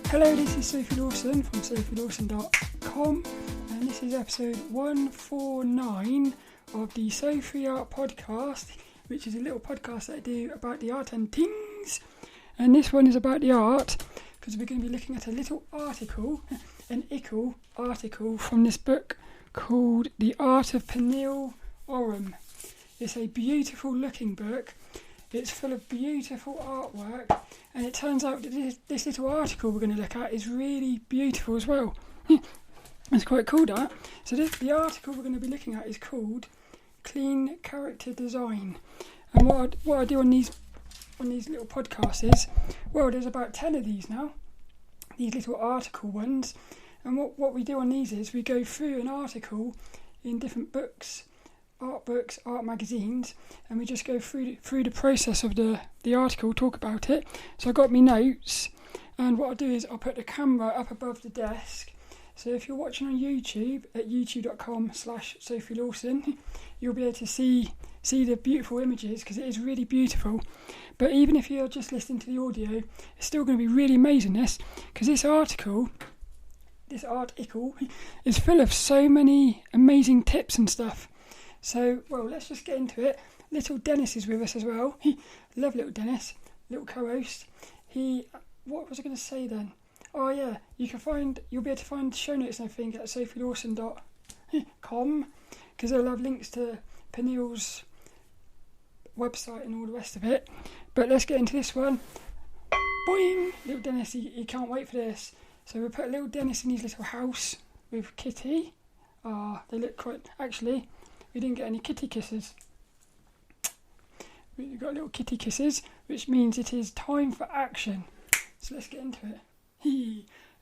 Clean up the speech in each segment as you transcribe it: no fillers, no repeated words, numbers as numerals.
Hello, this is Sophie Lawson from sophielawson.com, and this is episode 149 of the Sophie Art Podcast, which is a little podcast that I do about the art and tings. And this one is about the art, because we're going to be looking at a little article, an ickle article from this book called The Art of Pernille Ørum. It's a beautiful looking book. It's full of beautiful artwork, and it turns out that this little article we're going to look at is really beautiful as well. It's quite cool, that. So the article we're going to be looking at is called Clean Character Design. And what I do on these little podcasts is, well, there's about 10 of these now, these little article ones. And what we do on these is we go through an article in different books, art magazines, and we just go through the process of the article, talk about it. So I got me notes, and what I'll do is I'll put the camera up above the desk. So if you're watching on YouTube at youtube.com/Sophie Lawson, you'll be able to see the beautiful images, because it is really beautiful. But even if you're just listening to the audio, it's still going to be really amazing, because this article, this Art-ickle, is full of so many amazing tips and stuff. So, well, let's just get into it. lilDENNiS is with us as well. Love lilDENNiS, little co-host. What was I going to say then? Oh yeah, you'll be able to find show notes and everything at sophielawson.com, because they'll have links to Pernille's website and all the rest of it. But let's get into this one. Boing! lilDENNiS, he can't wait for this. So we'll put lilDENNiS in his little house with Kitty. They look quite... Actually, we didn't get any kitty kisses. We've got little kitty kisses, which means it is time for action. So let's get into it.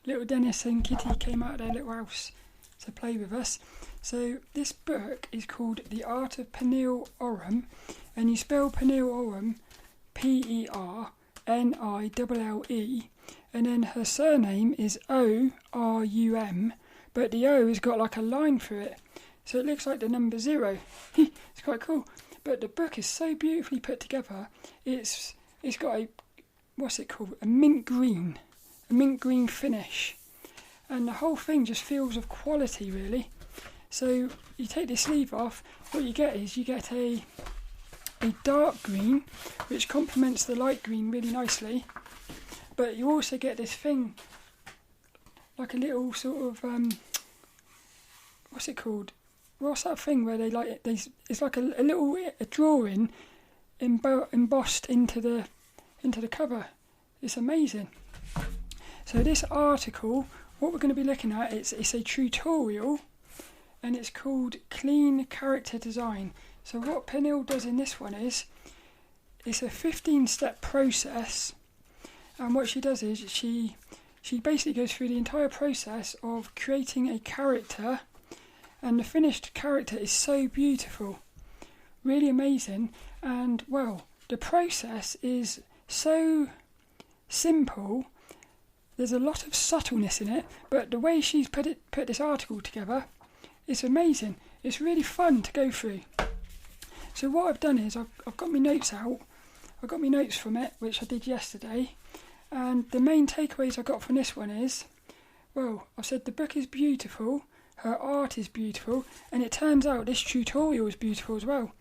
lilDENNiS and Kitty came out of their little house to play with us. So this book is called The Art of Pernille Ørum, and you spell Pernille Ørum P-E-R-N-I-L-L-E, and then her surname is O-R-U-M, but the O has got like a line through it. So it looks like the number 0. It's quite cool. But the book is so beautifully put together. It's got a mint green finish. And the whole thing just feels of quality, really. So you take the sleeve off, what you get is a dark green, which complements the light green really nicely. But you also get this thing, like a little sort of, what's it called? What's that thing where it's like a drawing embossed into the cover. It's amazing. So this article, what we're going to be looking at, it's a tutorial, and it's called Clean Character Design. So what Pernille does in this one is, it's a 15-step process, and what she does is she basically goes through the entire process of creating a character. And the finished character is so beautiful, really amazing. And, well, the process is so simple. There's a lot of subtleness in it, but the way she's put this article together, it's amazing. It's really fun to go through. So what I've done is I've got my notes out. I got my notes from it, which I did yesterday. And the main takeaways I got from this one is, well, I said the book is beautiful. Her art is beautiful, and it turns out this tutorial is beautiful as well.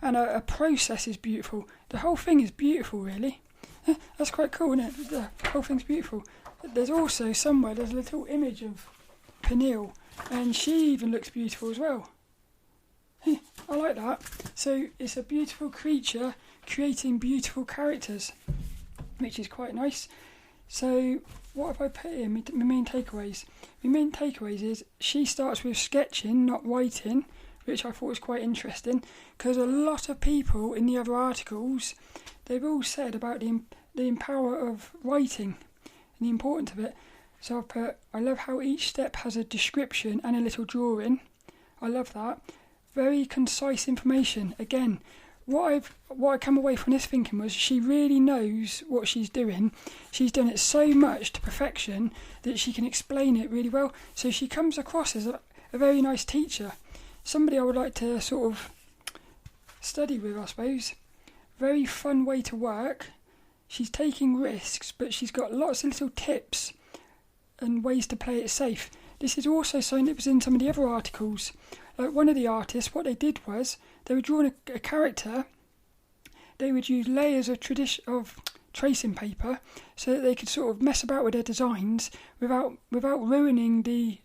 And her process is beautiful. The whole thing is beautiful, really. That's quite cool, isn't it? The whole thing's beautiful. There's also somewhere, there's a little image of Pernille, and she even looks beautiful as well. I like that. So it's a beautiful creature creating beautiful characters, which is quite nice. So what have I put in? My main takeaways. My main takeaways is she starts with sketching, not writing, which I thought was quite interesting, because a lot of people in the other articles, they've all said about the power of writing and the importance of it. So I've put, I love how each step has a description and a little drawing. I love that. Very concise information. Again, what I come away from this thinking was she really knows what she's doing. She's done it so much to perfection that she can explain it really well. So she comes across as a very nice teacher. Somebody I would like to sort of study with, I suppose. Very fun way to work. She's taking risks, but she's got lots of little tips and ways to play it safe. This is also something that was in some of the other articles. Like one of the artists, what they did was they were drawing a character. They would use layers of tracing paper so that they could sort of mess about with their designs without ruining the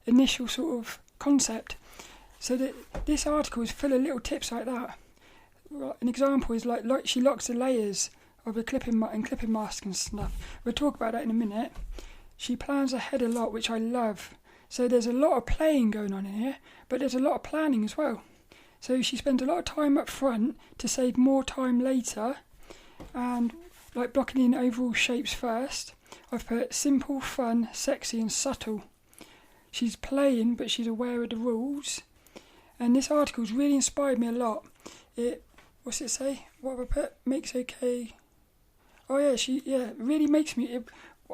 initial sort of concept. So that this article is full of little tips like that. An example is like she locks the layers of a clipping mask and stuff. We'll talk about that in a minute. She plans ahead a lot, which I love. So there's a lot of playing going on in here, but there's a lot of planning as well. So she spends a lot of time up front to save more time later, and like blocking in overall shapes first. I've put simple, fun, sexy and subtle. She's playing, but she's aware of the rules. And this article's really inspired me a lot. What's it say? What have I put? Makes okay. Oh yeah, it really makes me.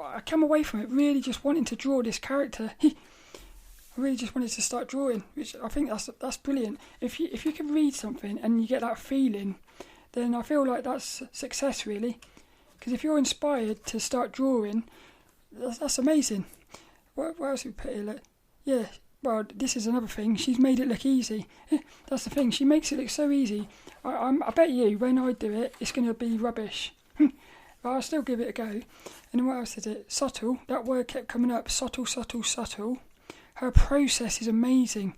I come away from it really just wanting to draw this character. I really just wanted to start drawing, which I think that's brilliant. If you can read something and you get that feeling, then I feel like that's success really. Because if you're inspired to start drawing, that's amazing. What else have we put here? Like, yeah. Well, this is another thing. She's made it look easy. That's the thing. She makes it look so easy. I bet you, when I do it, it's going to be rubbish. But I'll still give it a go. And then what else is it? Subtle. That word kept coming up. Subtle, subtle, subtle. Her process is amazing.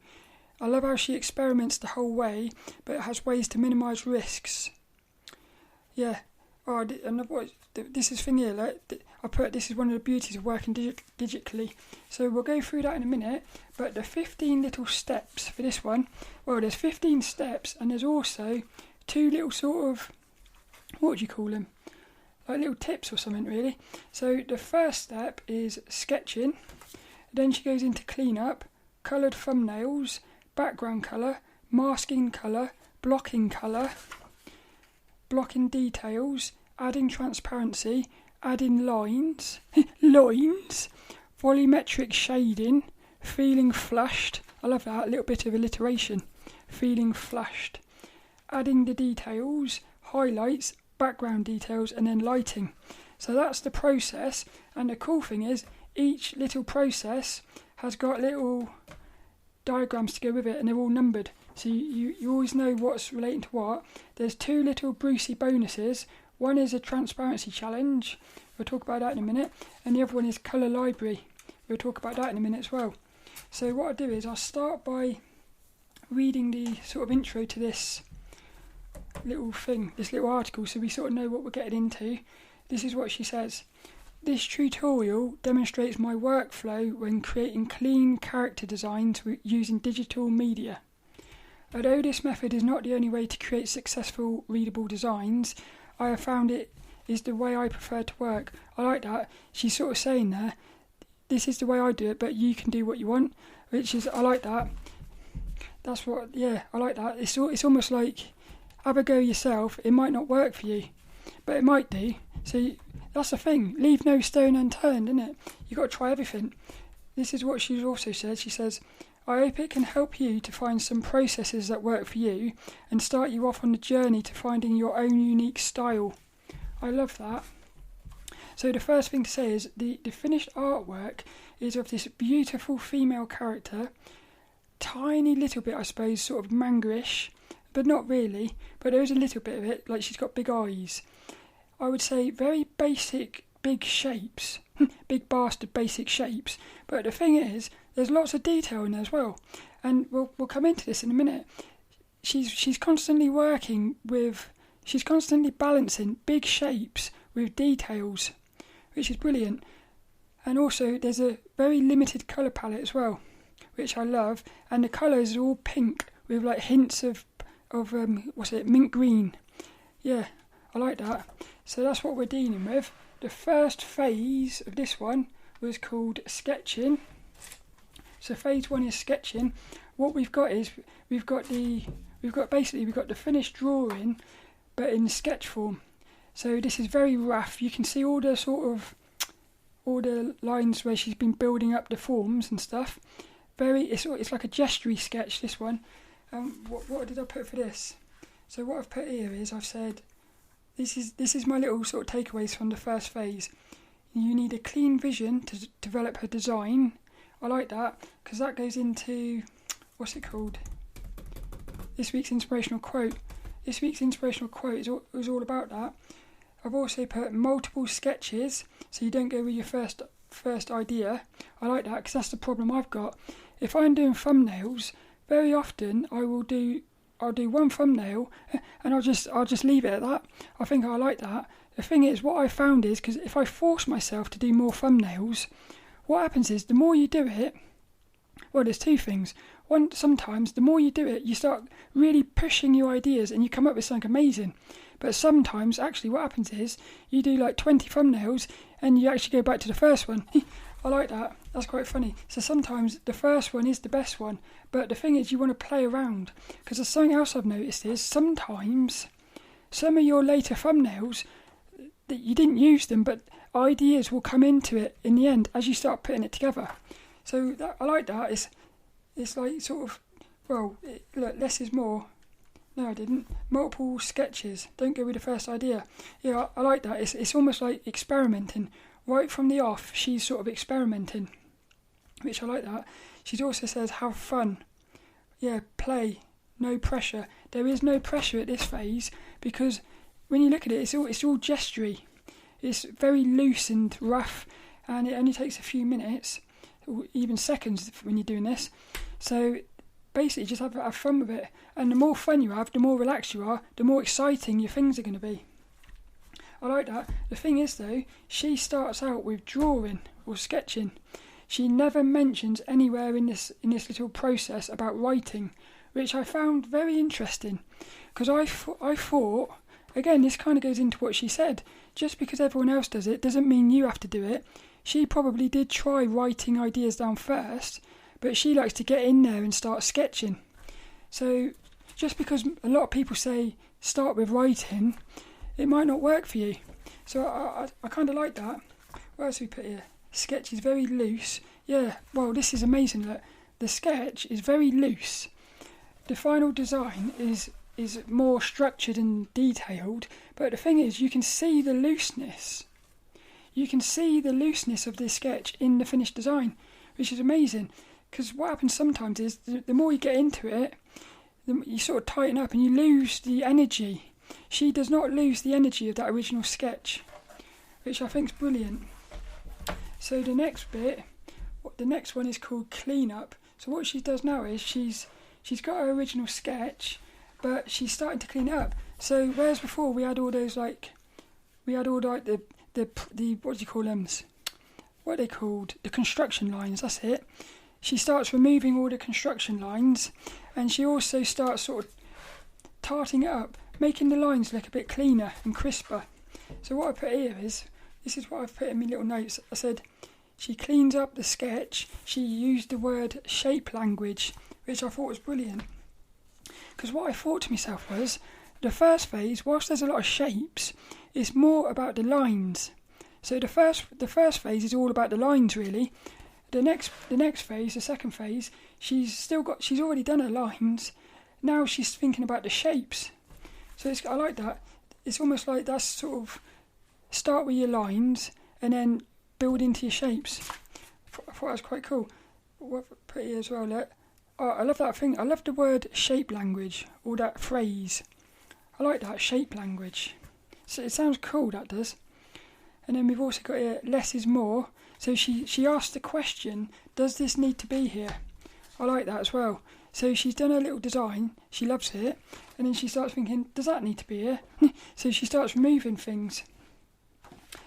I love how she experiments the whole way, but has ways to minimise risks. Yeah. Oh, and this is thing here. Like, I put this is one of the beauties of working digitally. So we'll go through that in a minute. But the 15 little steps for this one. Well, there's 15 steps, and there's also 2 little sort of, what would you call them? Like little tips or something, really. So the first step is sketching. Then she goes into cleanup, coloured thumbnails, background colour, masking colour, blocking details, adding transparency, adding lines, volumetric shading, feeling flushed. I love that, a little bit of alliteration. Feeling flushed. Adding the details, highlights, background details, and then lighting. So that's the process, and the cool thing is each little process has got little diagrams to go with it, and they're all numbered. So you always know what's relating to what. There's 2 little Brucey bonuses. One is a transparency challenge. We'll talk about that in a minute. And the other one is colour library. We'll talk about that in a minute as well. So what I'll do is I'll start by reading the sort of intro to this little thing, this little article, so we sort of know what we're getting into. This is what she says. This tutorial demonstrates my workflow when creating clean character designs using digital media. Although this method is not the only way to create successful readable designs, I have found it is the way I prefer to work. I like that. She's sort of saying there, this is the way I do it, but you can do what you want, which is, I like that. That's what, yeah, I like that. It's almost like, have a go yourself. It might not work for you, but it might do. So that's the thing. Leave no stone unturned, isn't it? You've got to try everything. This is what she's also said. She says, I hope it can help you to find some processes that work for you and start you off on the journey to finding your own unique style. I love that. So the first thing to say is the finished artwork is of this beautiful female character, tiny little bit, I suppose, sort of manga-ish, but not really, but there is a little bit of it, like she's got big eyes. I would say very basic, big shapes, big bastard basic shapes, but the thing is, there's lots of detail in there as well, and we'll come into this in a minute. She's constantly she's constantly balancing big shapes with details, which is brilliant. And also there's a very limited colour palette as well, which I love, and the colours are all pink with like hints of mint green. Yeah, I like that. So that's what we're dealing with. The first phase of this one was called sketching. So phase 1 is sketching. What we've got is we've got the finished drawing, but in sketch form. So this is very rough. You can see all the lines where she's been building up the forms and stuff. It's like a gestury sketch, this one. What did I put for this? So what I've put here is I've said this is my little sort of takeaways from the first phase. you need a clean vision to develop her design. I like that, because that goes into, what's it called? This week's inspirational quote. This week's inspirational quote is all about that. I've also put multiple sketches, so you don't go with your first idea. I like that, because that's the problem I've got. If I'm doing thumbnails, very often I'll do one thumbnail and I'll just leave it at that. I think I like that. The thing is, what I found is, because if I force myself to do more thumbnails, what happens is the more you do it, well, there's two things. One, sometimes the more you do it, you start really pushing your ideas and you come up with something amazing. But sometimes, actually, what happens is you do like 20 thumbnails and you actually go back to the first one. I like that. That's quite funny. So sometimes the first one is the best one. But the thing is, you want to play around. Because there's something else I've noticed is sometimes some of your later thumbnails, that you didn't use them, but ideas will come into it in the end as you start putting it together. So I like that. It's like sort of, well, look, less is more. No, I didn't. Multiple sketches. Don't go with the first idea. Yeah, I like that. It's almost like experimenting. Right from the off, she's sort of experimenting, which I like that. She also says, have fun. Yeah, play. No pressure. There is no pressure at this phase, because when you look at it, it's all gestury. It's very loose and rough, and it only takes a few minutes, or even seconds when you're doing this. So basically, just have fun with it. And the more fun you have, the more relaxed you are, the more exciting your things are going to be. I like that. The thing is, though, she starts out with drawing or sketching. She never mentions anywhere in this little process about writing, which I found very interesting. Because I thought, again, this kind of goes into what she said. Just because everyone else does it doesn't mean you have to do it. She probably did try writing ideas down first, but she likes to get in there and start sketching. So just because a lot of people say start with writing, it might not work for you. So I kind of like that. What else we put here? Sketch is very loose. Yeah, well, this is amazing. Look, the sketch is very loose. The final design is more structured and detailed, but the thing is, you can see the looseness. You can see the looseness of this sketch in the finished design, which is amazing. Because what happens sometimes is, the more you get into it, you sort of tighten up and you lose the energy. She does not lose the energy of that original sketch, which I think is brilliant. So the next bit, the next one is called clean up. So what she does now is she's got her original sketch, but she's starting to clean it up. So whereas before we had all the what do you call them? What are they called? The construction lines. That's it. She starts removing all the construction lines, and she also starts sort of tarting it up, making the lines look a bit cleaner and crisper. So what I put here is, this is what I've put in my little notes. I said, she cleans up the sketch. She used the word shape language, which I thought was brilliant. Because what I thought to myself was, the first phase, whilst there's a lot of shapes, it's more about the lines. So the first phase is all about the lines, really. The next phase, the second phase, she's already done her lines. Now she's thinking about the shapes. So I like that. It's almost like that's sort of start with your lines and then build into your shapes. I thought that was quite cool. What put here as well. I love that thing. I love the word shape language, or that phrase. I like that, shape language. So it sounds cool, that does. And then we've also got here, less is more. So she asked the question, does this need to be here? I like that as well. So she's done her little design, she loves it, and then she starts thinking, does that need to be here? So she starts removing things.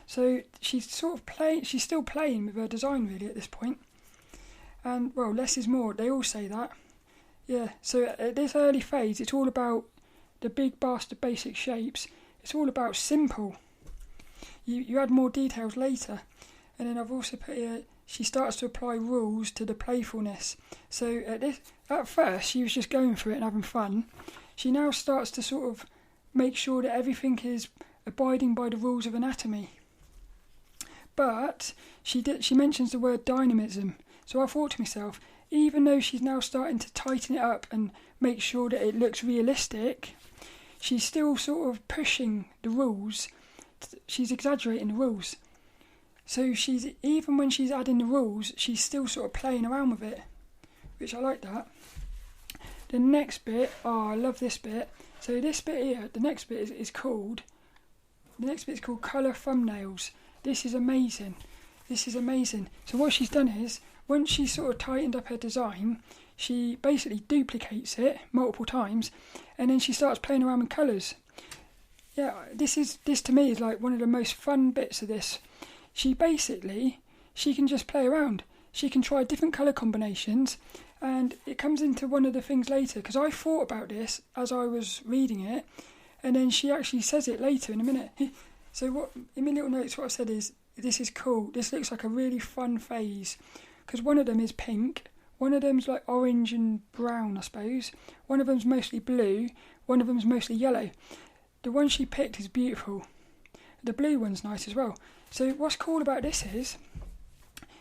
So she's still playing with her design really at this point. And well, less is more, they all say that. Yeah, so at this early phase, it's all about the big bastard basic shapes. It's all about simple. You add more details later. And then I've also put here, she starts to apply rules to the playfulness. So at first, she was just going for it and having fun. She now starts to sort of make sure that everything is abiding by the rules of anatomy. But she mentions the word dynamism. So I thought to myself, even though she's now starting to tighten it up and make sure that it looks realistic, she's still sort of pushing the rules. She's exaggerating the rules. So even when she's adding the rules, she's still sort of playing around with it, which I like that. The next bit, I love this bit. So this bit here, the next bit is called Colour Thumbnails. This is amazing. So what she's done is, once she's sort of tightened up her design, she basically duplicates it multiple times, and then she starts playing around with colours. Yeah, this to me is like one of the most fun bits of this. She can just play around. She can try different colour combinations, and it comes into one of the things later, because I thought about this as I was reading it, and then she actually says it later in a minute. So what in my little notes, what I said is, this is cool. This looks like a really fun phase, because one of them is pink, one of them's like orange and brown, I suppose. One of them's mostly blue, one of them's mostly yellow. The one she picked is beautiful. The blue one's nice as well. So what's cool about this is,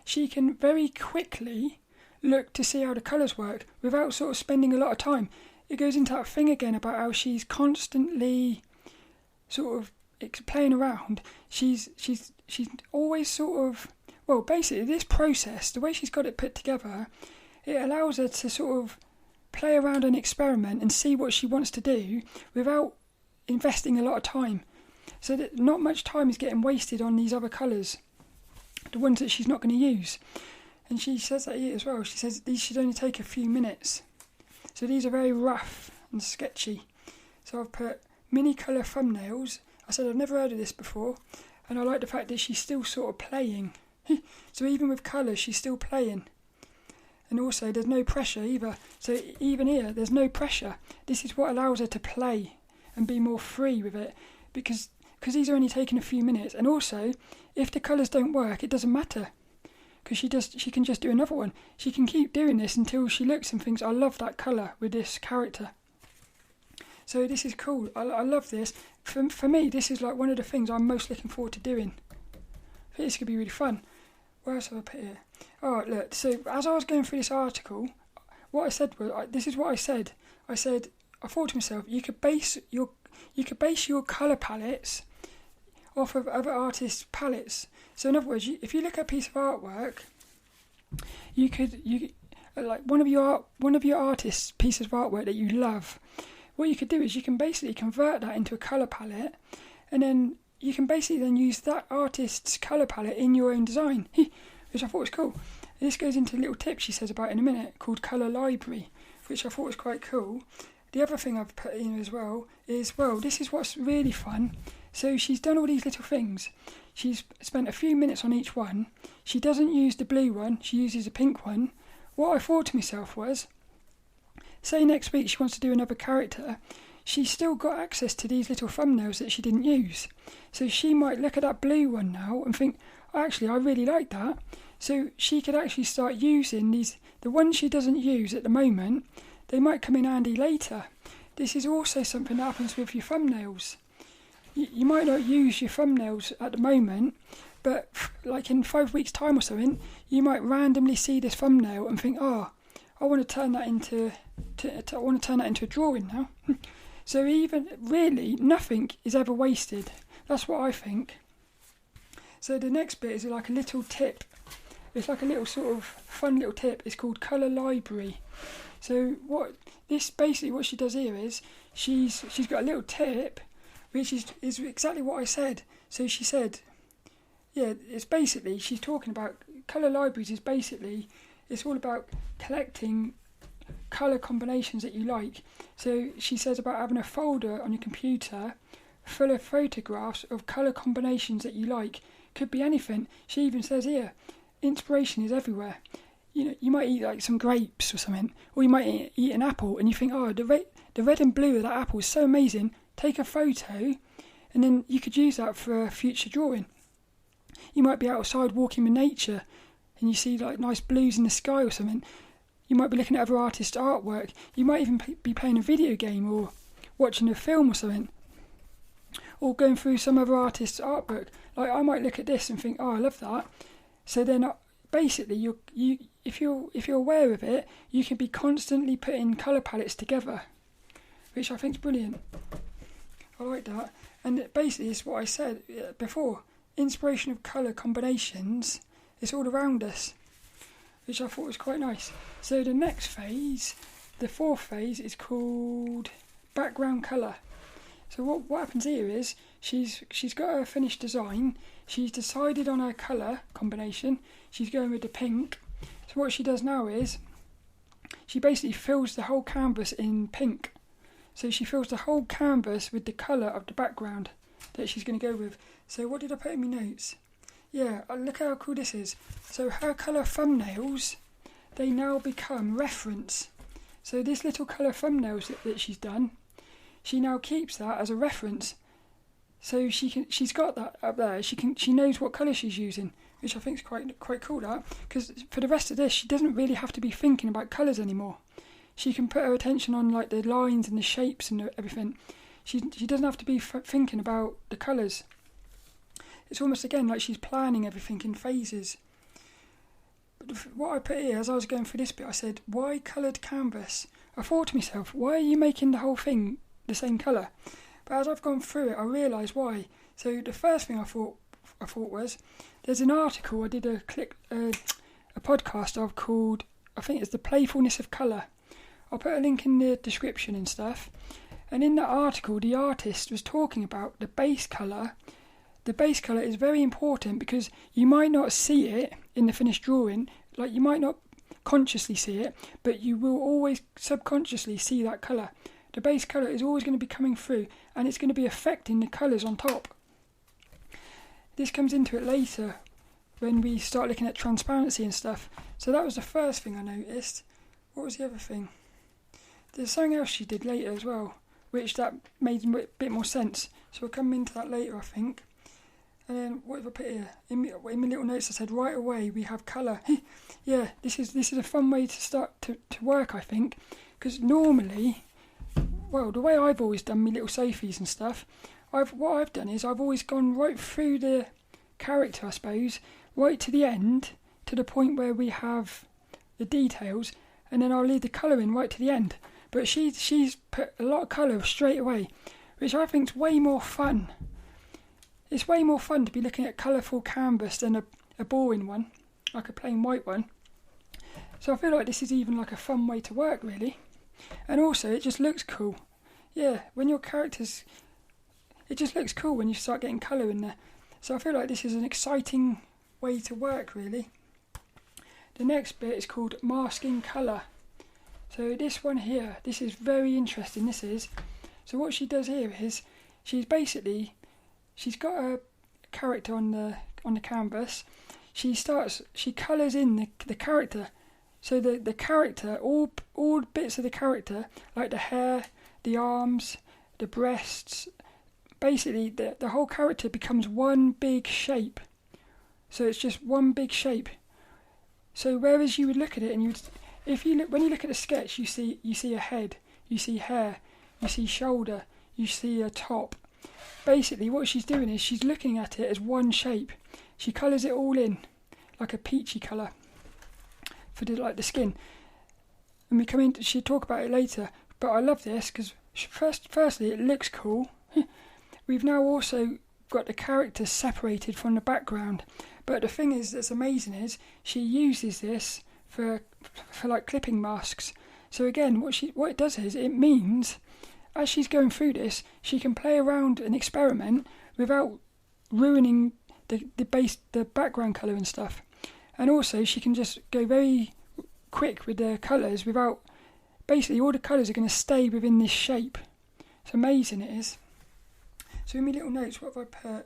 she can very quickly look to see how the colours work without sort of spending a lot of time. It goes into that thing again about how she's constantly sort of playing around. She's always sort of, well, basically this process, the way she's got it put together, it allows her to sort of play around and experiment and see what she wants to do without investing a lot of time. So that not much time is getting wasted on these other colours, the ones that she's not going to use. And she says that here as well. She says these should only take a few minutes. So these are very rough and sketchy. So I've put mini colour thumbnails. I said I've never heard of this before, and I like the fact that she's still sort of playing. So even with colours, she's still playing. And also there's no pressure either. So even here, there's no pressure. This is what allows her to play and be more free with it, because these are only taking a few minutes. And also, if the colours don't work, it doesn't matter, because she can just do another one. She can keep doing this until she looks and thinks, I love that colour with this character. So this is cool. I love this. For me, this is like one of the things I'm most looking forward to doing. I think this could be really fun. Where else have I put here? Oh, look. So as I was going through this article, what I said was, this is what I said. I thought to myself, you could base your colour palettes off of other artists' palettes. So in other words, if you look at a piece of artwork, you like one of your artists' pieces of artwork that you love. What you could do is you can basically convert that into a colour palette, and then you can basically then use that artist's colour palette in your own design, which I thought was cool. This goes into a little tip she says about in a minute called Colour Library, which I thought was quite cool. The other thing I've put in as well is, this is what's really fun. So she's done all these little things. She's spent a few minutes on each one. She doesn't use the blue one, she uses a pink one. What I thought to myself was, say next week she wants to do another character, she's still got access to these little thumbnails that she didn't use. So she might look at that blue one now and think, actually, I really like that. So she could actually start using the ones she doesn't use at the moment. They might come in handy later. This is also something that happens with your thumbnails. You might not use your thumbnails at the moment, but like in 5 weeks' time or something, you might randomly see this thumbnail and think, I want to turn that into a drawing now. So even really, nothing is ever wasted. That's what I think. So the next bit is like a little tip. It's like a little sort of fun little tip. It's called Colour Library. So what she does here is she's got a little tip, which is exactly what I said. So she said, it's basically, she's talking about colour libraries. It's all about collecting colour combinations that you like. So she says about having a folder on your computer full of photographs of colour combinations that you like. Could be anything. She even says here, inspiration is everywhere. You might eat like some grapes or something, or you might eat an apple and you think, the red and blue of that apple is so amazing. Take a photo and then you could use that for a future drawing. You might be outside walking with nature and you see like nice blues in the sky or something. You might be looking at other artists' artwork. You might even be playing a video game or watching a film or something, or going through some other artist's artwork. Like I might look at this and think, I love that. So then basically, if you're aware of it, you can be constantly putting colour palettes together, which I think is brilliant. I like that. And basically, it's what I said before. inspiration of colour combinations is all around us, which I thought was quite nice. So the next phase, the fourth phase, is called background colour. So what happens here is she's got her finished design. She's decided on her colour combination. She's going with the pink. So what she does now is she basically fills the whole canvas in pink. So she fills the whole canvas with the colour of the background that she's going to go with. So what did I put in my notes? Yeah, look how cool this is. So her colour thumbnails, they now become reference. So this little colour thumbnails that she's done, she now keeps that as a reference. So she's got that up there. She knows what colour she's using, which I think is quite cool. That, because for the rest of this, she doesn't really have to be thinking about colours anymore. She can put her attention on like the lines and the shapes and everything. She doesn't have to be thinking about the colours. It's almost again like she's planning everything in phases. But what I put here, as I was going through this bit, I said, why coloured canvas? I thought to myself, why are you making the whole thing the same colour? But as I've gone through it, I realised why. So the first thing I thought was, there's an article I did a podcast of called, I think it's The Playfulness of Colour. I'll put a link in the description and stuff. And in that article, the artist was talking about the base colour. The base colour is very important because you might not see it in the finished drawing, like you might not consciously see it, but you will always subconsciously see that colour. The base colour is always going to be coming through and it's going to be affecting the colours on top. This comes into it later when we start looking at transparency and stuff. So that was the first thing I noticed. What was the other thing? There's something else she did later as well, which that made a bit more sense. So we'll come into that later, I think. And then what have I put here? In my little notes I said, right away we have colour. Yeah, this is a fun way to start to work, I think. Because normally, well, the way I've always done my little Sophies and stuff, what I've done is I've always gone right through the character, I suppose, right to the end, to the point where we have the details, and then I'll leave the colour in right to the end. But she's put a lot of colour straight away, which I think is way more fun. It's way more fun to be looking at colourful canvas than a boring one, like a plain white one. So I feel like this is even like a fun way to work, really. And also, it just looks cool. Yeah, when your characters... It just looks cool when you start getting colour in there. So I feel like this is an exciting way to work, really. The next bit is called masking colour. So this one here, this is very interesting, this is. So what she does here is, she's got a character on the canvas. She colours in the character. So the character, all bits of the character, like the hair, the arms, the breasts, basically the whole character becomes one big shape. So it's just one big shape. So whereas you would look at it and when you look at the sketch, you see a head, you see hair, you see shoulder, you see a top. Basically what she's doing is she's looking at it as one shape. She colours it all in like a peachy colour for the skin. And we come in, she'll talk about it later, but I love this because firstly it looks cool. We've now also got the characters separated from the background, but the thing is that's amazing is she uses this for like clipping masks. So again, what it does is it means as she's going through this, she can play around and experiment without ruining the background colour and stuff. And also she can just go very quick with the colours without... Basically all the colours are going to stay within this shape. It's amazing, it is. So in my little notes, what have I put?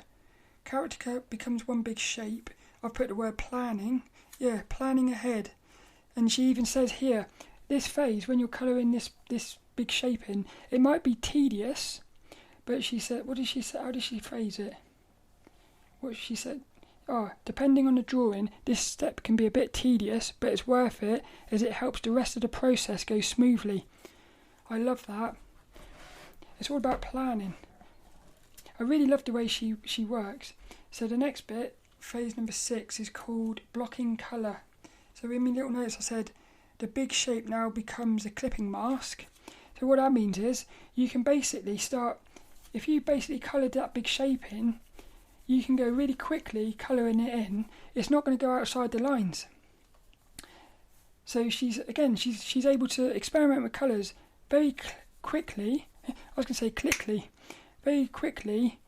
Character becomes one big shape. I've put the word planning. Yeah, planning ahead. And she even says here, this phase, when you're colouring this big shape in, it might be tedious, but she said, what did she say? How did she phrase it? What she said? Oh, depending on the drawing, this step can be a bit tedious, but it's worth it as it helps the rest of the process go smoothly. I love that. It's all about planning. I really love the way she works. So the next bit, phase number 6, is called blocking colour. So in my little notes I said, the big shape now becomes a clipping mask. So what that means is, you can basically start, if you basically coloured that big shape in, you can go really quickly colouring it in. It's not going to go outside the lines. So she's able to experiment with colours very quickly. I was going to say clickly, very quickly,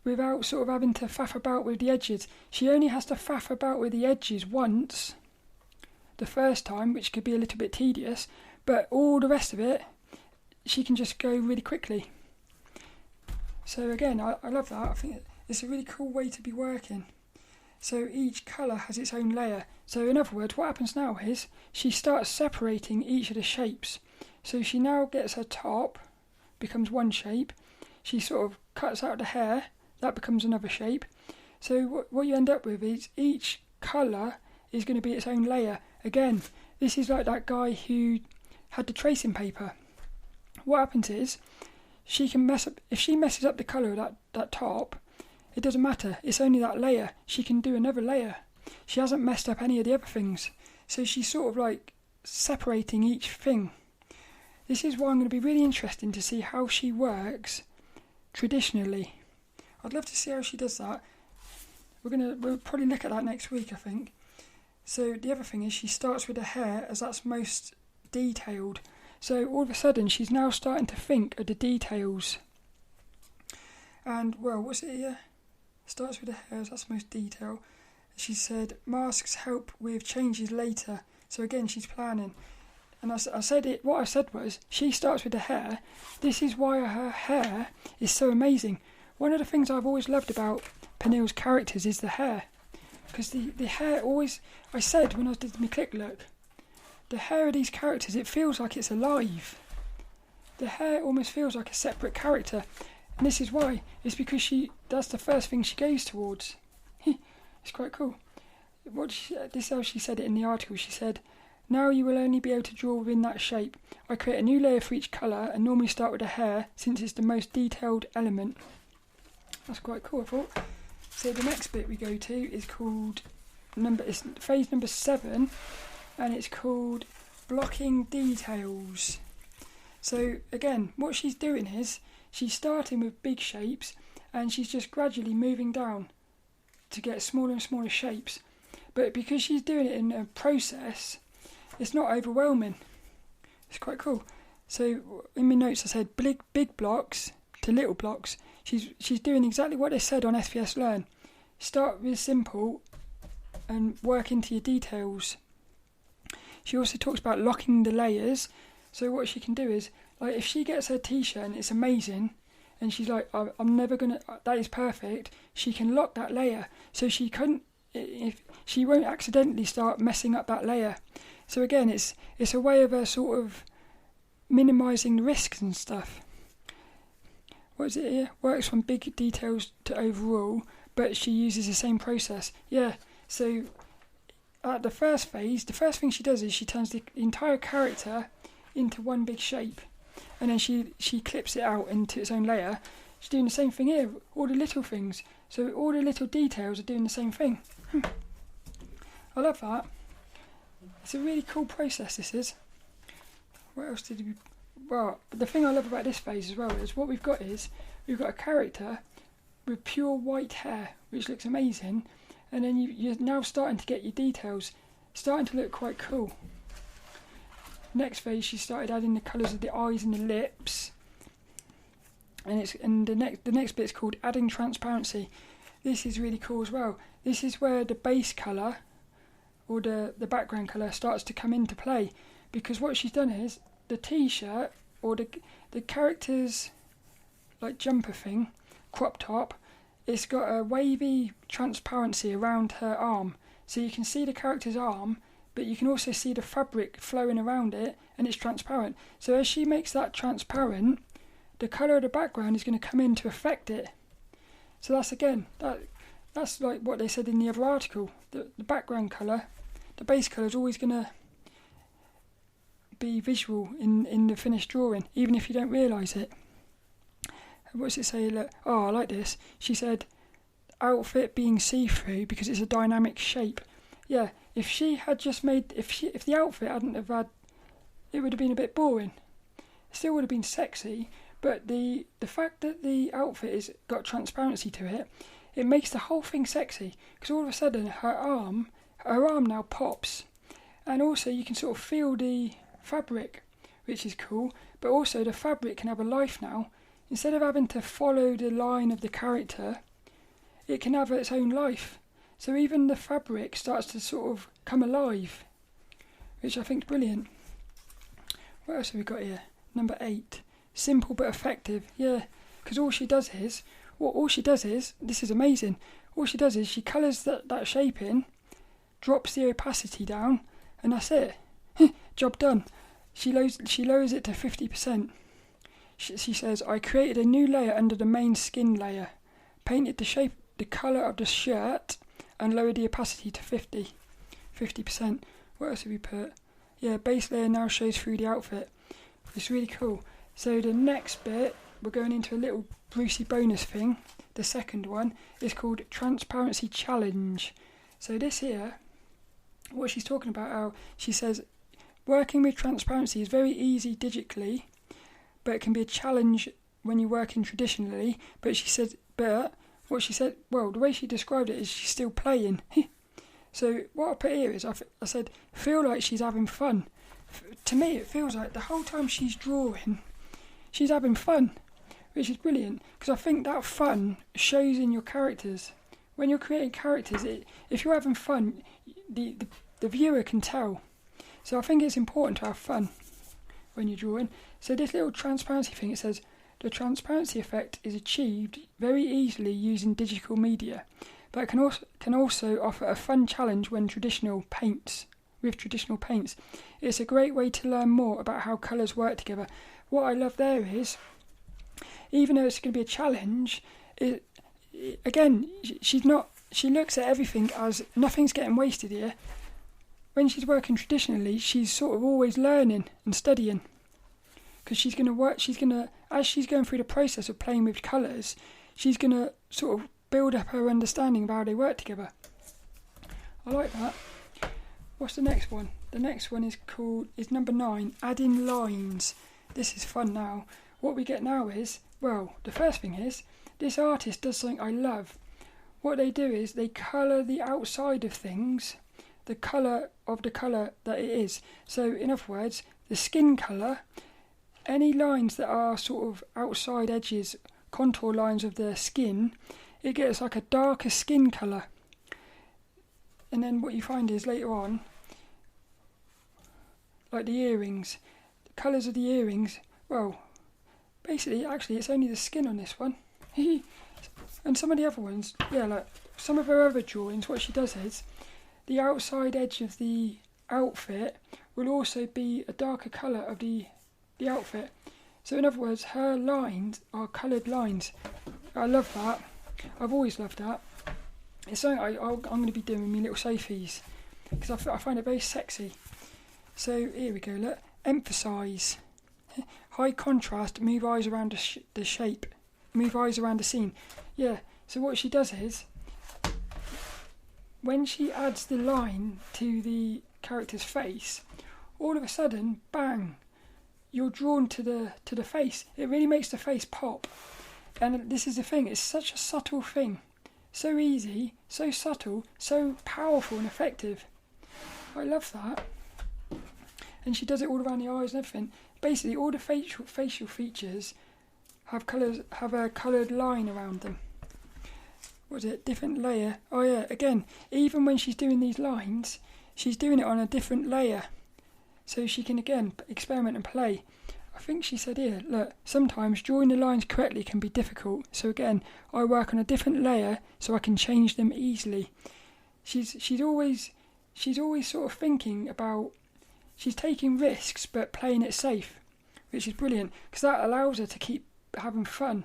without sort of having to faff about with the edges. She only has to faff about with the edges once, the first time, which could be a little bit tedious, but all the rest of it, she can just go really quickly. So again, I love that. I think it's a really cool way to be working. So each colour has its own layer. So in other words, what happens now is she starts separating each of the shapes. So she now gets her top, becomes one shape. She sort of cuts out the hair, that becomes another shape. So what you end up with is each colour is going to be its own layer. Again, this is like that guy who had the tracing paper. What happens is she can mess up, if she messes up the colour of that top, it doesn't matter, it's only that layer. She can do another layer. She hasn't messed up any of the other things. So she's sort of like separating each thing. This is why I'm going to be really interesting to see how she works traditionally. I'd love to see how she does that. We'll probably look at that next week, I think. So the other thing is she starts with the hair, as that's most detailed. So all of a sudden she's now starting to think of the details. And well, what's it here? Starts with the hair, as that's most detail. She said masks help with changes later. So again, she's planning. And I said it. What I said was she starts with the hair. This is why her hair is so amazing. One of the things I've always loved about Pernille's characters is the hair, because the hair always. I said when I did my click look, the hair of these characters, it feels like it's alive. The hair almost feels like a separate character, and this is why. It's because that's the first thing she goes towards. It's quite cool. This is how she said it in the article. She said, "Now you will only be able to draw within that shape. I create a new layer for each colour and normally start with the hair since it's the most detailed element." That's quite cool, I thought. So the next bit we go to is called it's phase number 7, and it's called blocking details. So again, what she's doing is she's starting with big shapes and she's just gradually moving down to get smaller and smaller shapes. But because she's doing it in a process, it's not overwhelming. It's quite cool. So in my notes I said big blocks to little blocks. She's doing exactly what they said on SPS Learn. Start with simple and work into your details. She also talks about locking the layers. So what she can do is, like, if she gets her t-shirt and it's amazing, and she's like, I'm never gonna, that is perfect, she can lock that layer. So she won't accidentally start messing up that layer. So again, it's a way of her sort of minimising the risks and stuff. What is it here? Works from big details to overall, but she uses the same process. Yeah, so at the first phase, the first thing she does is she turns the entire character into one big shape, and then she clips it out into its own layer. She's doing the same thing here, all the little things. So all the little details are doing the same thing. I love that. It's a really cool process, this is. What else did we... Well, the thing I love about this phase as well is what we've got a character with pure white hair, which looks amazing, and then you're now starting to get your details, starting to look quite cool. Next phase, she started adding the colours of the eyes and the lips, and the next bit's called adding transparency. This is really cool as well. This is where the base colour or the background colour starts to come into play, because what she's done is the t-shirt or the character's like jumper thing, crop top, it's got a wavy transparency around her arm, so you can see the character's arm, but you can also see the fabric flowing around it, and it's transparent. So as she makes that transparent, the colour of the background is going to come in to affect it. So that's like what they said in the other article. The background colour, the base colour is always going to be visual in the finished drawing, even if you don't realise it. What does it say? Look, oh, I like this. She said, outfit being see-through because it's a dynamic shape. Yeah, if she had just made, if the outfit hadn't have had, it would have been a bit boring. It still would have been sexy, but the fact that the outfit has got transparency to it, it makes the whole thing sexy, because all of a sudden her arm now pops, and also you can sort of feel the fabric, which is cool, but also the fabric can have a life now. Instead of having to follow the line of the character, it can have its own life. So even the fabric starts to sort of come alive, which I think is brilliant. What else have we got here? Number 8. Simple but effective. Yeah, because all she does is, this is amazing, all she does is she colours that shape in, drops the opacity down, and that's it. Job done. She lowers it to 50%. She says, I created a new layer under the main skin layer, painted the colour of the shirt, and lowered the opacity to 50%. What else have we put? Yeah, base layer now shows through the outfit. It's really cool. So the next bit, we're going into a little Brucey bonus thing. The second one is called Transparency Challenge. So this here, what she's talking about, how she says, working with transparency is very easy digitally, but it can be a challenge when you're working traditionally. But the way she described it is she's still playing. So what I put here is, I said, feel like she's having fun. To me, it feels like the whole time she's drawing, she's having fun, which is brilliant, because I think that fun shows in your characters. When you're creating characters, if you're having fun, the viewer can tell. So I think it's important to have fun when you're drawing. So this little transparency thing, it says, the transparency effect is achieved very easily using digital media, but it can also offer a fun challenge with traditional paints. It's a great way to learn more about how colours work together. What I love there is, even though it's going to be a challenge, she looks at everything as nothing's getting wasted here. When she's working traditionally, she's sort of always learning and studying, because as she's going through the process of playing with colours, she's going to sort of build up her understanding of how they work together. I like that. What's the next one? The next one is number 9, add in lines. This is fun now. What we get now is, the first thing is, this artist does something I love. What they do is they colour the outside of things, the colour of the colour that it is. So in other words, the skin colour, any lines that are sort of outside edges, contour lines of the skin, it gets like a darker skin colour. And then what you find is later on, like the earrings, the colours of the earrings, basically, actually, it's only the skin on this one. And some of the other ones, like some of her other drawings, what she does is, the outside edge of the outfit will also be a darker colour of the outfit. So in other words, her lines are coloured lines. I love that. I've always loved that. It's something I'm going to be doing with my little Sophies, because I find it very sexy. So here we go, look. Emphasise. High contrast, move eyes around the shape. Move eyes around the scene. Yeah, so what she does is, when she adds the line to the character's face, all of a sudden, bang, you're drawn to the face. It really makes the face pop. And this is the thing, it's such a subtle thing. So easy, so subtle, so powerful and effective. I love that. And she does it all around the eyes and everything. Basically, all the facial features have a coloured line around them. What is it? Different layer. Oh yeah, again, even when she's doing these lines, she's doing it on a different layer. So she can, again, experiment and play. I think she said here, look, sometimes drawing the lines correctly can be difficult. So again, I work on a different layer so I can change them easily. She's always sort of thinking about, she's taking risks but playing it safe, which is brilliant, because that allows her to keep having fun.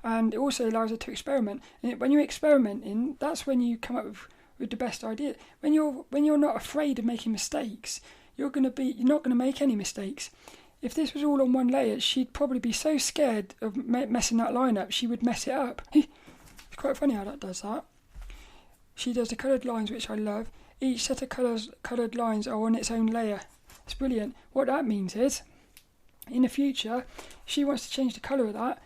And it also allows her to experiment. And when you're experimenting, that's when you come up with the best idea. When you're not afraid of making mistakes, you're not going to make any mistakes. If this was all on one layer, she'd probably be so scared of messing that line up, she would mess it up. It's quite funny how that does that. She does the coloured lines, which I love. Each set of coloured lines are on its own layer. It's brilliant. What that means is, in the future, if she wants to change the colour of that,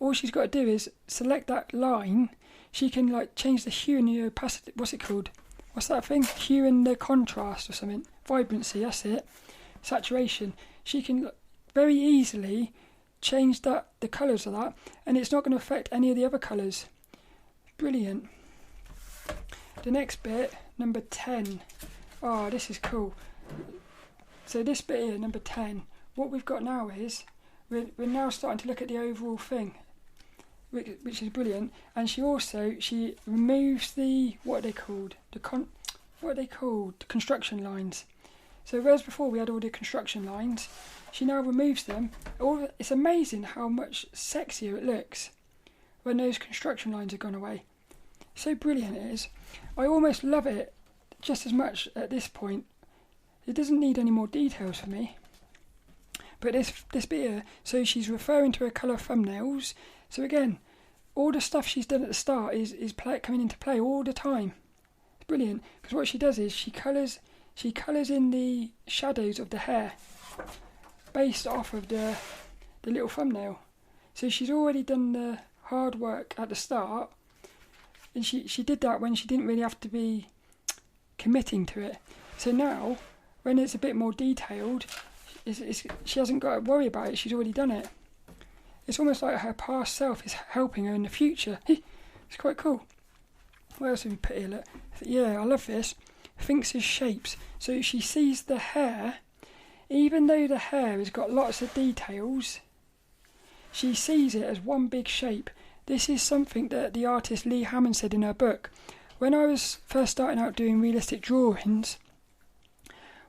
all she's got to do is select that line, she can like change the hue and the opacity. What's it called? What's that thing? Hue and the contrast or something. Vibrancy, that's it. Saturation. She can very easily change the colours of that, and it's not going to affect any of the other colours. Brilliant. The next bit, number 10. Oh, this is cool. So this bit here, number 10, what we've got now is, we're now starting to look at the overall thing, which is brilliant. And she removes the, what are they called? The construction lines. So whereas before we had all the construction lines, she now removes them. It's amazing how much sexier it looks when those construction lines have gone away. So brilliant it is. I almost love it just as much at this point. It doesn't need any more details for me. But this bit here, so she's referring to her colour thumbnails. So again, all the stuff she's done at the start is coming into play all the time. It's brilliant, because what she does is she colours in the shadows of the hair based off of the little thumbnail. So she's already done the hard work at the start, and she did that when she didn't really have to be committing to it. So now, when it's a bit more detailed, she hasn't got to worry about it, she's already done it. It's almost like her past self is helping her in the future. It's quite cool. What else have we put here? Look. Yeah, I love this. Thinks as shapes. So she sees the hair, even though the hair has got lots of details, she sees it as one big shape. This is something that the artist Lee Hammond said in her book. When I was first starting out doing realistic drawings,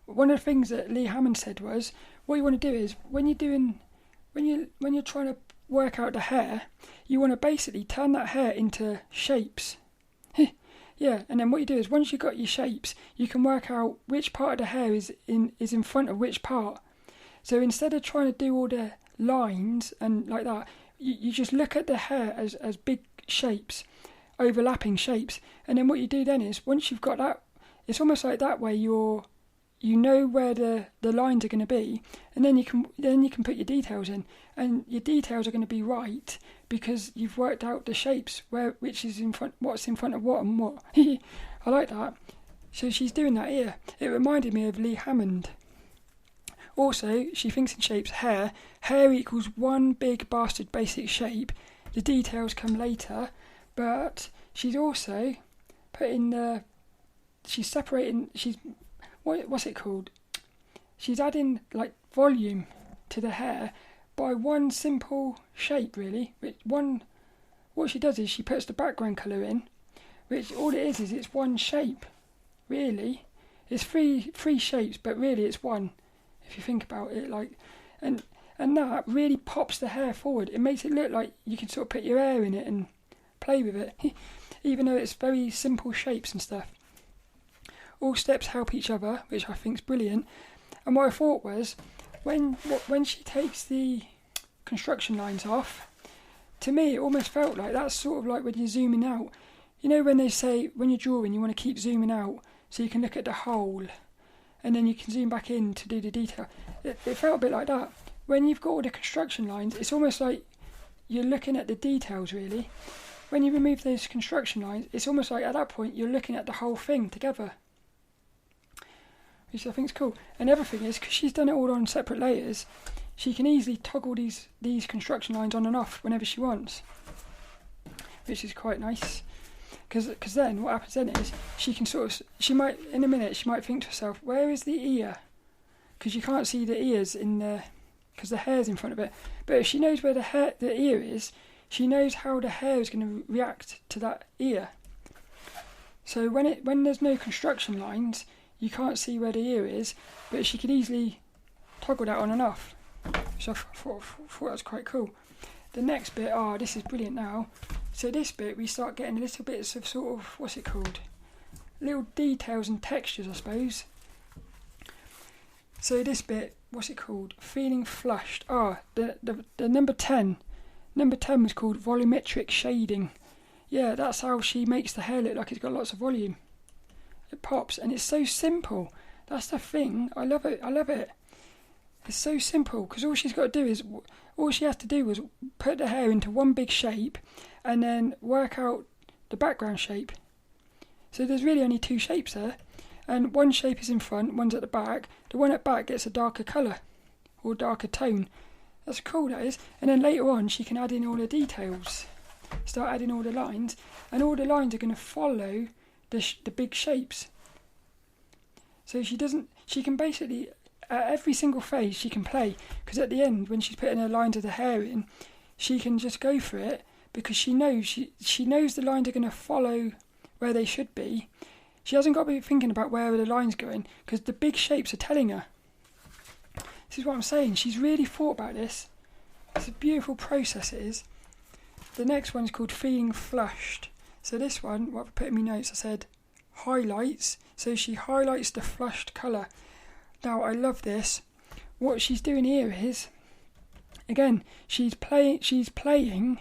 one of the things that Lee Hammond said was, what you want to do is, when you're trying to work out the hair, you want to basically turn that hair into shapes. Yeah, and then what you do is, once you've got your shapes, you can work out which part of the hair is in front of which part. So instead of trying to do all the lines and like that, you just look at the hair as big shapes, overlapping shapes. And then what you do then is, once you've got that, it's almost like that way you know where the lines are going to be, and then you can put your details in, and your details are going to be right because you've worked out the shapes which is in front, what's in front of what and what. I like that. So she's doing that here. It reminded me of Lee Hammond. Also, she thinks in shapes. Hair equals one big bastard basic shape. The details come later, but she's also she's separating. What's it called? She's adding like volume to the hair by one simple shape, really. What she does is she puts the background colour in, which all it is it's one shape, really. It's three shapes, but really it's one, if you think about it. And that really pops the hair forward. It makes it look like you can sort of put your hair in it and play with it, even though it's very simple shapes and stuff. All steps help each other, which I think is brilliant. And what I thought was, when she takes the construction lines off, to me it almost felt like that's sort of like when you're zooming out. You know when they say when you're drawing you want to keep zooming out so you can look at the whole, and then you can zoom back in to do the detail. It felt a bit like that. When you've got all the construction lines, it's almost like you're looking at the details, really. When you remove those construction lines, it's almost like at that point you're looking at the whole thing together, which I think is cool. And the other thing is, because she's done it all on separate layers, she can easily toggle these construction lines on and off whenever she wants, which is quite nice. Because then what happens then is she might think to herself, where is the ear? Because you can't see the ears because the hair's in front of it. But if she knows where the ear is, she knows how the hair is going to react to that ear. So when there's no construction lines, you can't see where the ear is, but she could easily toggle that on and off. So I thought that was quite cool. The next bit, this is brilliant now. So this bit, we start getting little bits of sort of, what's it called? Little details and textures, I suppose. So this bit, what's it called? Feeling flushed. The number 10. Number 10 was called Volumetric Shading. Yeah, that's how she makes the hair look like it's got lots of volume. It pops, and it's so simple. That's the thing. I love it. It's so simple, because all she has to do was put the hair into one big shape, and then work out the background shape. So there's really only 2 shapes there, and one shape is in front, one's at the back. The one at back gets a darker colour, or darker tone. That's cool, that is. And then later on she can add in all the details, start adding all the lines, and all the lines are going to follow the big shapes. So she can basically, at every single phase she can play, because at the end when she's putting her lines of the hair in, she can just go for it, because she knows the lines are going to follow where they should be. She hasn't got to be thinking about where the line's going, because the big shapes are telling her. This is what I'm saying. She's really thought about this. It's a beautiful process it is. The next one is called Feeling Flushed. So this one, what I put in my notes, I said highlights. So she highlights the flushed colour. Now I love this. What she's doing here is, again, she's playing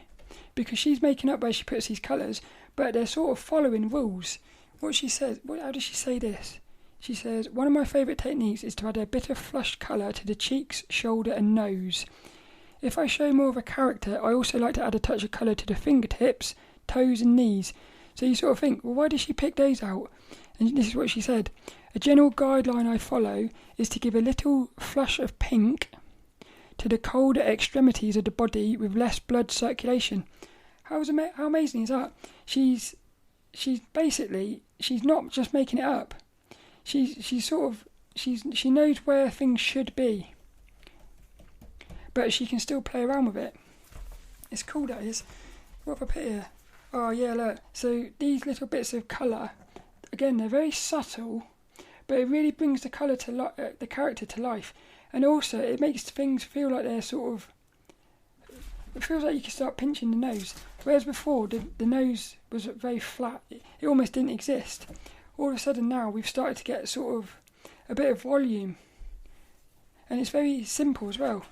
because she's making up where she puts these colours, but they're sort of following rules. What she says, how does she say this? She says, one of my favourite techniques is to add a bit of flushed colour to the cheeks, shoulder and nose. If I show more of a character, I also like to add a touch of colour to the fingertips, toes and knees. So you sort of think, well, why did she pick those out? And this is what she said. A general guideline I follow is to give a little flush of pink to the colder extremities of the body with less blood circulation. How amazing is that? She's not just making it up. She knows where things should be, but she can still play around with it. It's cool, that is. What have I put here? Oh yeah, look. So these little bits of colour, again, they're very subtle, but it really brings the colour to the character to life, and also it makes things feel like they're sort of. It feels like you can start pinching the nose, whereas before the nose was very flat. It almost didn't exist. All of a sudden now we've started to get sort of a bit of volume, and it's very simple as well.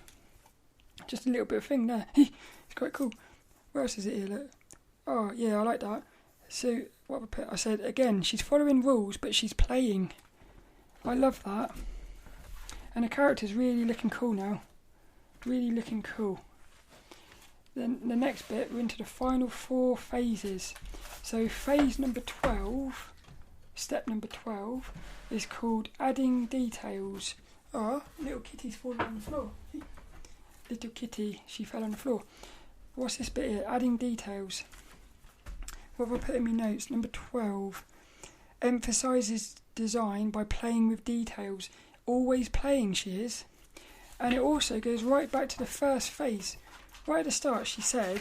Just a little bit of thing there. It's quite cool. What else is it here? Look. Oh yeah, I like that. So what have I put? I said again, she's following rules, but she's playing. I love that. And the character's really looking cool now. Really looking cool. Then the next bit, we're into the final 4 phases. So phase number 12, step number 12, is called adding details. Oh, little kitty's fallen on the floor. Little kitty, she fell on the floor. What's this bit here? Adding details. What have I put in my notes? Number 12. Emphasises design by playing with details. Always playing, she is. And it also goes right back to the first phase. Right at the start, she said,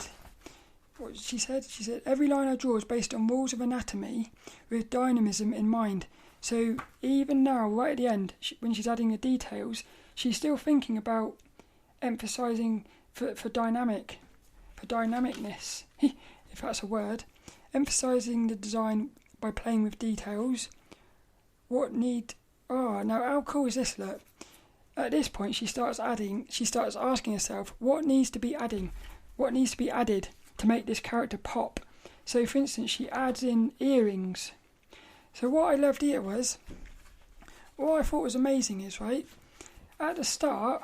every line I draw is based on rules of anatomy with dynamism in mind. So even now, right at the end, when she's adding the details, she's still thinking about emphasising for dynamicness, if that's a word. Emphasising the design by playing with details. Now how cool is this, look? At this point, she starts asking herself, what needs to be added to make this character pop? So, for instance, she adds in earrings. So what I loved here was, what I thought was amazing is, right, at the start,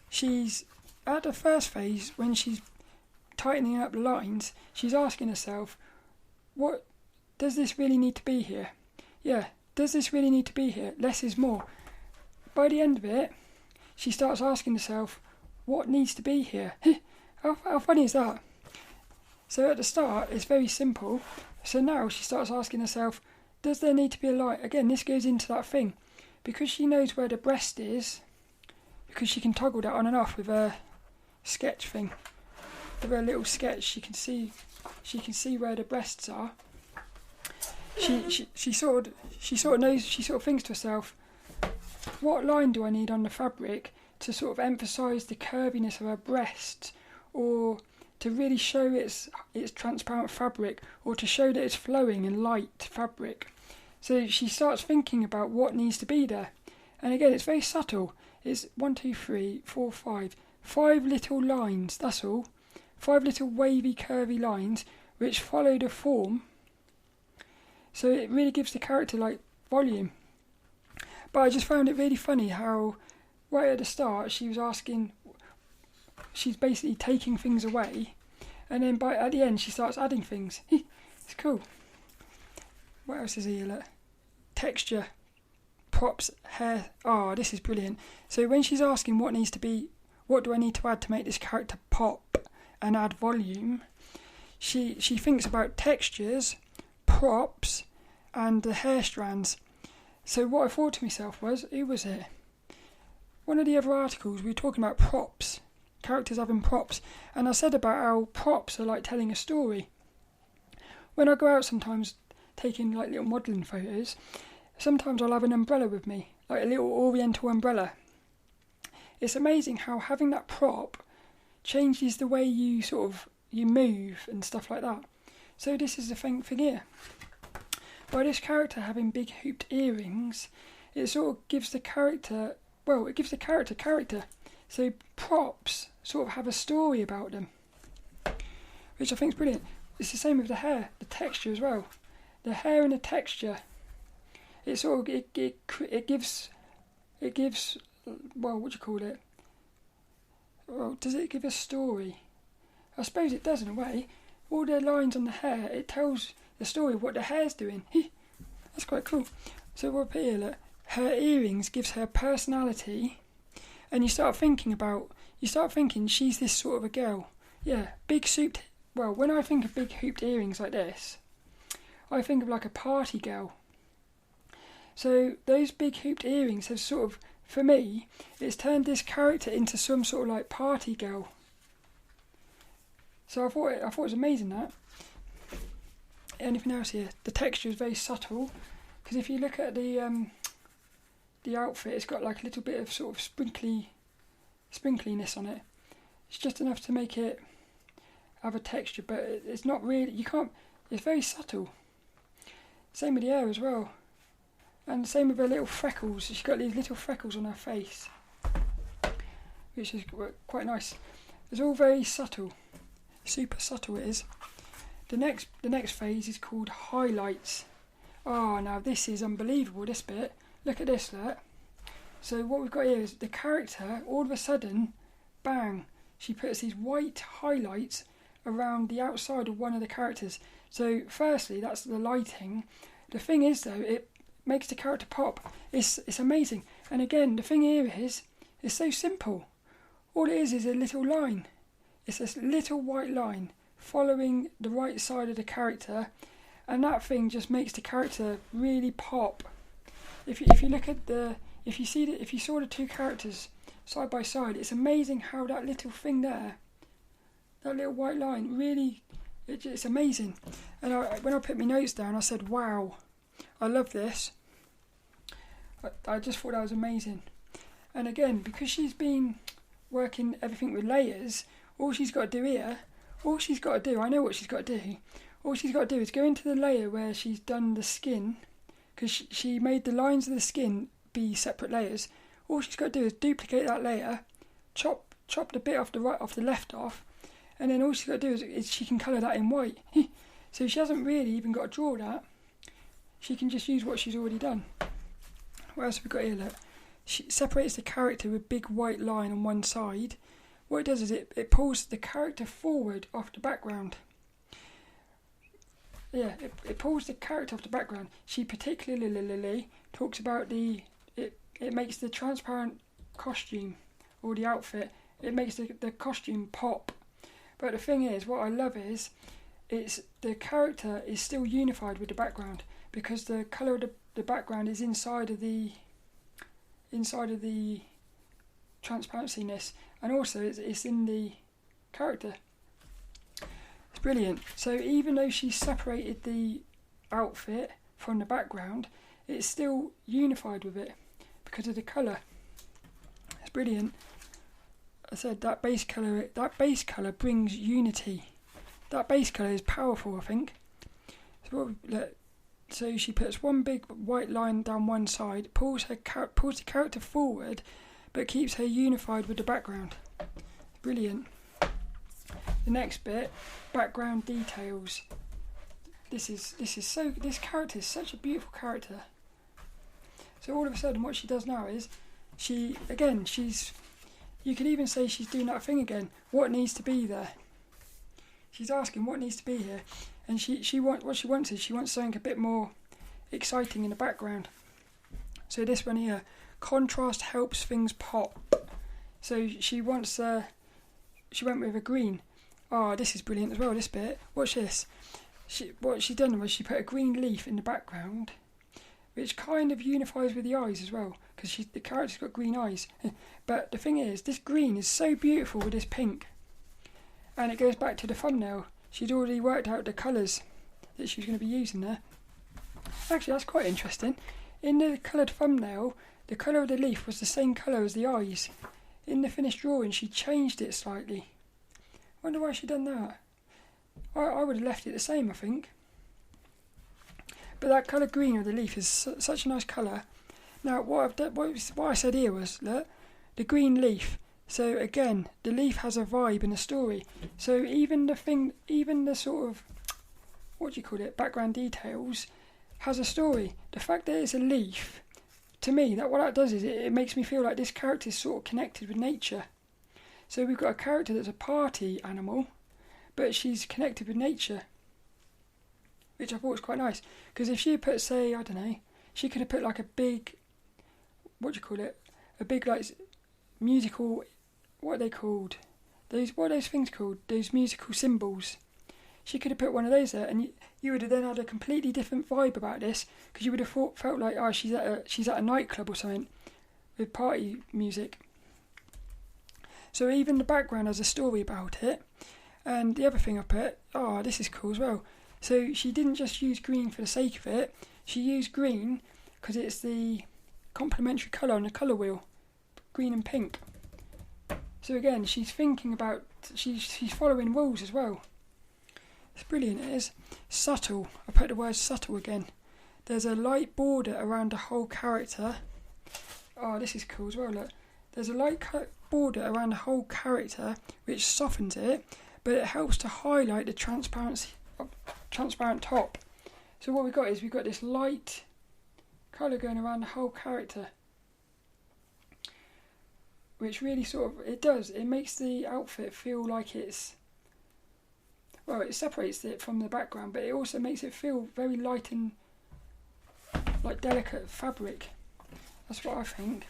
she's, at the first phase, when she's tightening up the lines, she's asking herself, what, does this really need to be here? Yeah, does this really need to be here? Less is more. By the end of it, she starts asking herself, what needs to be here? How funny is that? So at the start, it's very simple. So now she starts asking herself, does there need to be a light? Again, this goes into that thing. Because she knows where the breast is, because she can toggle that on and off with her sketch thing. With her little sketch, she can see where the breasts are. She sort of knows, she sort of thinks to herself, what line do I need on the fabric to sort of emphasise the curviness of her breasts, or to really show its transparent fabric, or to show that it's flowing and light fabric. So she starts thinking about what needs to be there. And again, it's very subtle. It's 1, 2, 3, 4, 5. 5 little lines, that's all. 5 little wavy, curvy lines which follow the form. So it really gives the character like volume. But I just found it really funny how right at the start she's basically taking things away, and then at the end she starts adding things. It's cool. What else is here? Look. Texture, props, hair. Oh, this is brilliant. So when she's asking what do I need to add to make this character pop and add volume, she thinks about textures, props, and the hair strands. So what I thought to myself was, who was it? One of the other articles, we were talking about props, characters having props, and I said about how props are like telling a story. When I go out sometimes taking like little modelling photos, sometimes I'll have an umbrella with me, like a little oriental umbrella. It's amazing how having that prop changes the way you move and stuff like that. So this is the thing here. By this character having big hooped earrings, it sort of gives the character, character. So props sort of have a story about them, which I think is brilliant. It's the same with the hair, the texture as well. The hair and the texture, it gives, well, what do you call it? Well, does it give a story? I suppose it does in a way. All the lines on the hair, it tells the story of what the hair's doing. That's quite cool. So we'll put here, look, her earrings gives her personality, and you start thinking she's this sort of a girl. Yeah, big souped. Well, when I think of big hooped earrings like this, I think of like a party girl. So those big hooped earrings have sort of, for me, it's turned this character into some sort of like party girl. So I thought it was amazing that. Anything else here? The texture is very subtle, because if you look at the outfit, it's got like a little bit of sort of sprinkliness on it. It's just enough to make it have a texture, but it's not really. It's very subtle. Same with the hair as well, and same with her little freckles. She's got these little freckles on her face, which is quite nice. It's all very subtle. Super subtle it is. The next phase is called highlights. Oh, now this is unbelievable, this bit. Look at this, look. So what we've got here is the character, all of a sudden, bang, she puts these white highlights around the outside of one of the characters. So firstly, that's the lighting. The thing is though, it makes the character pop. It's amazing. And again, the thing here is, it's so simple. All it is a little line. It's this little white line following the right side of the character, and that thing just makes the character really pop. If you look at if you saw the two characters side by side, it's amazing how that little thing there, that little white line, really, it's amazing. And when I put my notes down, I said, wow, I love this. I just thought that was amazing. And again, because she's been working everything with layers, all she's got to do here, I know what she's got to do. All she's got to do is go into the layer where she's done the skin, because she made the lines of the skin be separate layers. All she's got to do is duplicate that layer, chop the bit off the left off, and then all she's got to do is she can colour that in white. So she hasn't really even got to draw that. She can just use what she's already done. What else have we got here? Look. She separates the character with a big white line on one side. What it does is it pulls the character forward off the background. Yeah, it pulls the character off the background. She particularly talks about it makes the transparent costume or the outfit, it makes the costume pop. But the thing is, what I love is, it's the character is still unified with the background, because the colour of the background is inside of the transparency-ness, and also it's in the character. It's brilliant. So even though she separated the outfit from the background, it's still unified with it because of the colour. It's brilliant. I said that base colour brings unity. That base colour is powerful, I think. So she puts one big white line down one side, pulls the character forward, but keeps her unified with the background. Brilliant. The next bit, background details. This character is such a beautiful character. So all of a sudden, what she does now is, you could even say she's doing that thing again. What needs to be there? She's asking what needs to be here, and what she wants is she wants something a bit more exciting in the background. So this one here, contrast helps things pop. So she wants she went with a green. Oh, this is brilliant as well, this bit. Watch this. What she done was she put a green leaf in the background, which kind of unifies with the eyes as well, because the character's got green eyes. But the thing is, this green is so beautiful with this pink. And it goes back to the thumbnail. She'd already worked out the colours that she was going to be using there. Actually, that's quite interesting. In the coloured thumbnail, the colour of the leaf was the same colour as the eyes. In the finished drawing, she changed it slightly. Wonder why she done that. I would have left it the same, I think. But that colour green of the leaf is such a nice colour. Now, what I said here was, look, the green leaf. So again, the leaf has a vibe and a story. So even the sort of, what do you call it, background details, has a story. The fact that it's a leaf, to me, what that does is it makes me feel like this character is sort of connected with nature. So we've got a character that's a party animal, but she's connected with nature, which I thought was quite nice. Because if she had put, say, I don't know, she could have put like a big, what do you call it, a big like musical, what are they called? What are those things called? Those musical symbols. She could have put one of those there, and you would have then had a completely different vibe about this, because you would have felt like, oh, she's at a nightclub or something with party music. So even the background has a story about it. And the other thing I put, oh, this is cool as well. So she didn't just use green for the sake of it. She used green because it's the complementary colour on the colour wheel, green and pink. So again, she's thinking about, she's following rules as well. It's brilliant, it is. Subtle. I put the word subtle again. There's a light border around the whole character. Oh, this is cool as well, look. There's a light border around the whole character which softens it, but it helps to highlight the transparent top. So what we've got this light colour going around the whole character, which really it makes the outfit feel like it separates it from the background, but it also makes it feel very light and like delicate fabric. That's what I think.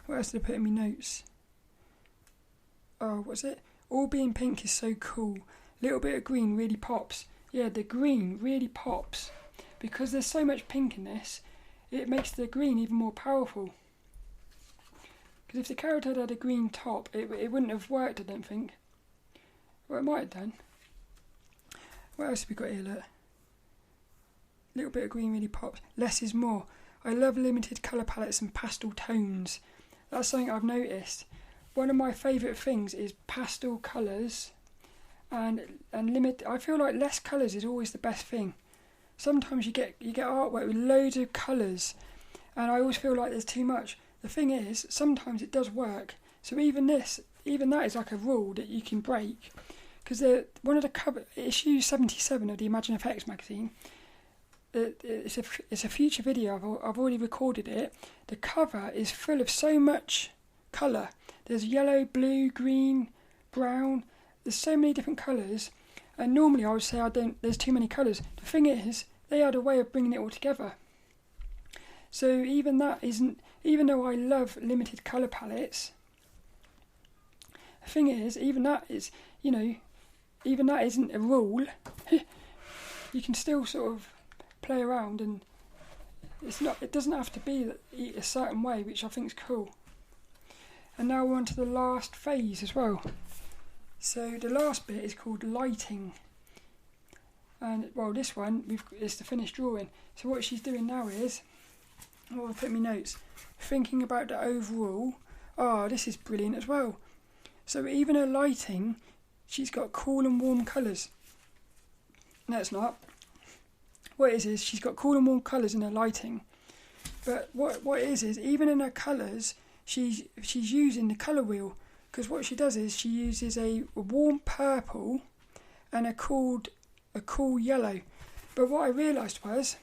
What else did I put in my notes? Oh, what's it? All being pink is so cool. Little bit of green really pops. Yeah, the green really pops. Because there's so much pink in this, it makes the green even more powerful. Because if the character had a green top, it wouldn't have worked, I don't think. Well, it might have done. What else have we got here, look? Little bit of green really pops. Less is more. I love limited colour palettes and pastel tones. That's something I've noticed. One of my favourite things is pastel colours and limit. I feel like less colours is always the best thing. Sometimes you get artwork with loads of colours, and I always feel like there's too much. The thing is, sometimes it does work. So even that is like a rule that you can break. Because one of the cover, issue 77 of the Imagine Effects magazine, it's a future video. I've already recorded it. The cover is full of so much colour. There's yellow, blue, green, brown. There's so many different colours. And normally I would say there's too many colours. The thing is, they had a way of bringing it all together. So even though I love limited colour palettes, the thing is, even that isn't a rule. You can still sort of play around, and it doesn't have to be a certain way, which I think is cool. And now we're on to the last phase as well. So the last bit is called lighting. And well, this one is the finished drawing. So what she's doing now is, I'll put my notes, thinking about the overall. Oh, this is brilliant as well. So even her lighting, she's got cool and warm colours. No, it's not. What it is she's got cool and warm colours in her lighting. But what it is even in her colours, she's using the colour wheel. Because what she does is she uses a warm purple and a cool yellow. But what I realised was,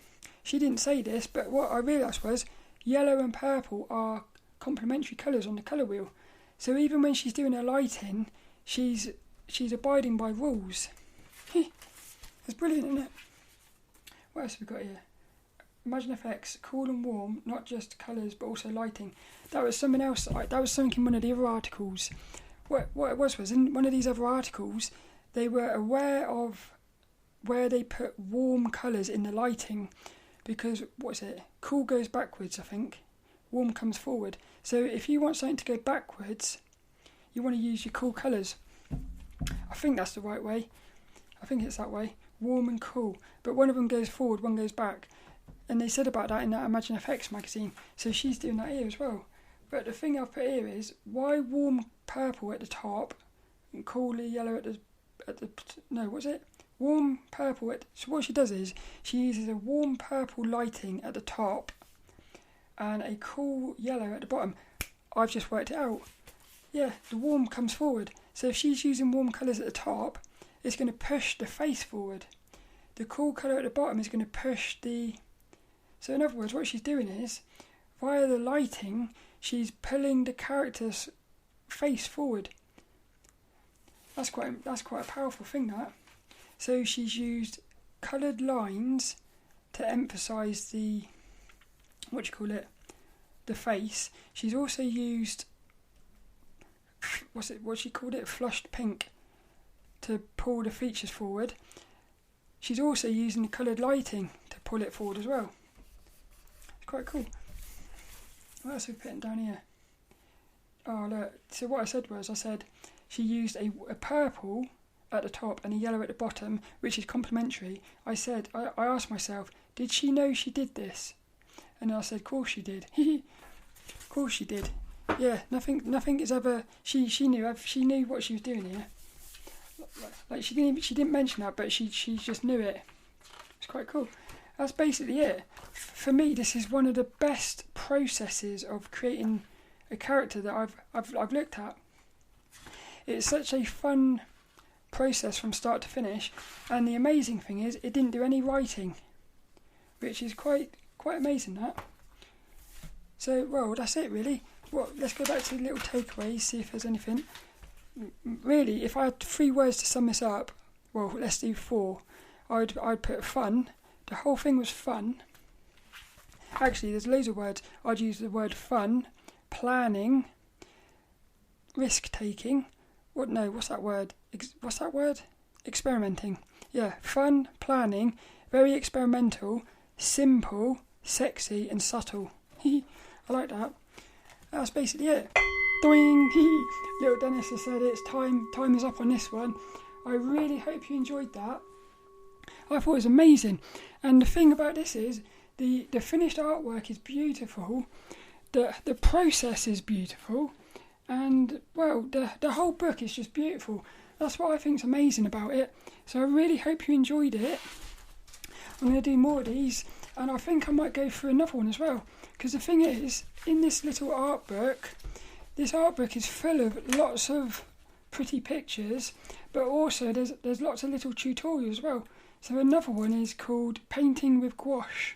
she didn't say this, but what I realised was yellow and purple are complementary colours on the colour wheel. So even when she's doing her lighting, she's abiding by rules. It's brilliant, isn't it? What else have we got here? Imagine effects, cool and warm, not just colours but also lighting. That was something else. That was something in one of the other articles. What it was in one of these other articles, they were aware of where they put warm colours in the lighting, because cool goes backwards, I think. Warm comes forward. So if you want something to go backwards, you want to use your cool colours. I think that's the right way. I think it's that way. Warm and cool. But one of them goes forward, one goes back. And they said about that in that Imagine Effects magazine. So she's doing that here as well. But the thing I've put here is, why warm purple at the top and cool yellow at the warm purple so what she does is, she uses a warm purple lighting at the top and a cool yellow at the bottom. I've just worked it out. Yeah, the warm comes forward. So if she's using warm colours at the top, it's going to push the face forward. The cool colour at the bottom is going to push the... So in other words, what she's doing is, via the lighting, she's pulling the character's face forward. That's quite a powerful thing, that. So she's used coloured lines to emphasise the... the face. She's also used... what she called it? Flushed pink, to pull the features forward. She's also using the coloured lighting to pull it forward as well. Quite cool. What else are we putting down here? Oh look, so what I said she used a purple at the top and a yellow at the bottom, which is complementary. I asked myself, did she know she did this? And I said, of course she did. Of course she did. Yeah, nothing is ever... She knew what she was doing here. Like she didn't mention that, but she just knew it. It's quite cool. That's basically it. For me, this is one of the best processes of creating a character that I've looked at. It's such a fun process from start to finish, and the amazing thing is, it didn't do any writing, which is quite amazing. That. So, well, that's it really. Well, let's go back to the little takeaways, see if there's anything. Really, if I had 3 words to sum this up, well, let's do 4. I'd put fun. The whole thing was fun. Actually, there's loads of words. I'd use the word fun, planning, risk-taking. What's that word? What's that word? Experimenting. Yeah, fun, planning, very experimental, simple, sexy and subtle. I like that. That's basically it. Doing. lilDENNiS has said it's time is up on this one. I really hope you enjoyed that. I thought it was amazing. And the thing about this is, the finished artwork is beautiful, the process is beautiful, and, well, the whole book is just beautiful. That's what I think is amazing about it. So I really hope you enjoyed it. I'm going to do more of these, and I think I might go through another one as well. Because the thing is, in this little art book, this art book is full of lots of pretty pictures, but also there's lots of little tutorials as well. So another one is called Painting with Gouache.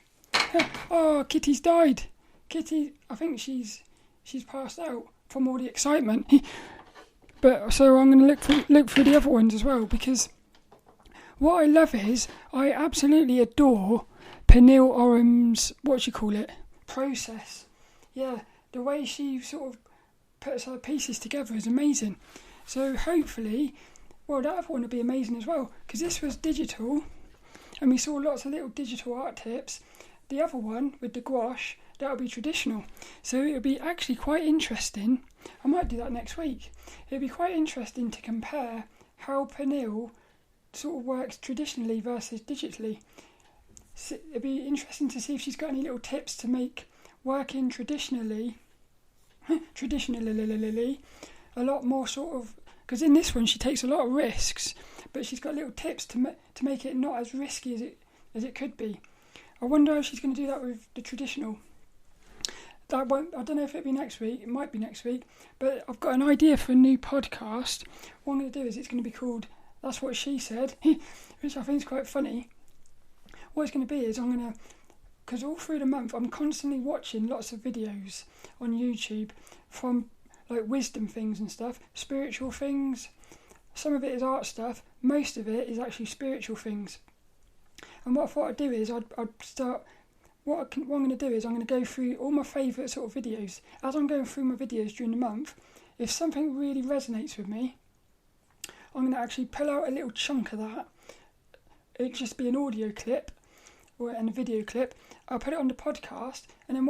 Oh, Kitty's died. Kitty, I think she's passed out from all the excitement. But so I'm going to look through the other ones as well, because what I love is I absolutely adore Pernille Ørum process. Yeah, the way she sort of puts her pieces together is amazing. So hopefully, well, that other one will be amazing as well, because this was digital and we saw lots of little digital art tips. The other one with the gouache, that'll be traditional. So it'll be actually quite interesting. I might do that next week. It'll be quite interesting to compare how Pernille sort of works traditionally versus digitally. So it'll be interesting to see if she's got any little tips to make working traditionally a lot more sort of, because in this one she takes a lot of risks, but she's got little tips to make it not as risky as it could be. I wonder if she's going to do that with the traditional. I don't know if it'll be next week. It might be next week, but I've got an idea for a new podcast. What I'm going to do is it's going to be called That's What She Said, which I think is quite funny. What it's going to be is because all through the month I'm constantly watching lots of videos on YouTube from like wisdom things and stuff, spiritual things. Some of it is art stuff, most of it is actually spiritual things. And what I thought I'd do is I'd start. What I'm going to do is I'm going to go through all my favourite sort of videos. As I'm going through my videos during the month, if something really resonates with me, I'm going to actually pull out a little chunk of that. It'd just be an audio clip and a video clip. I'll put it on the podcast, and then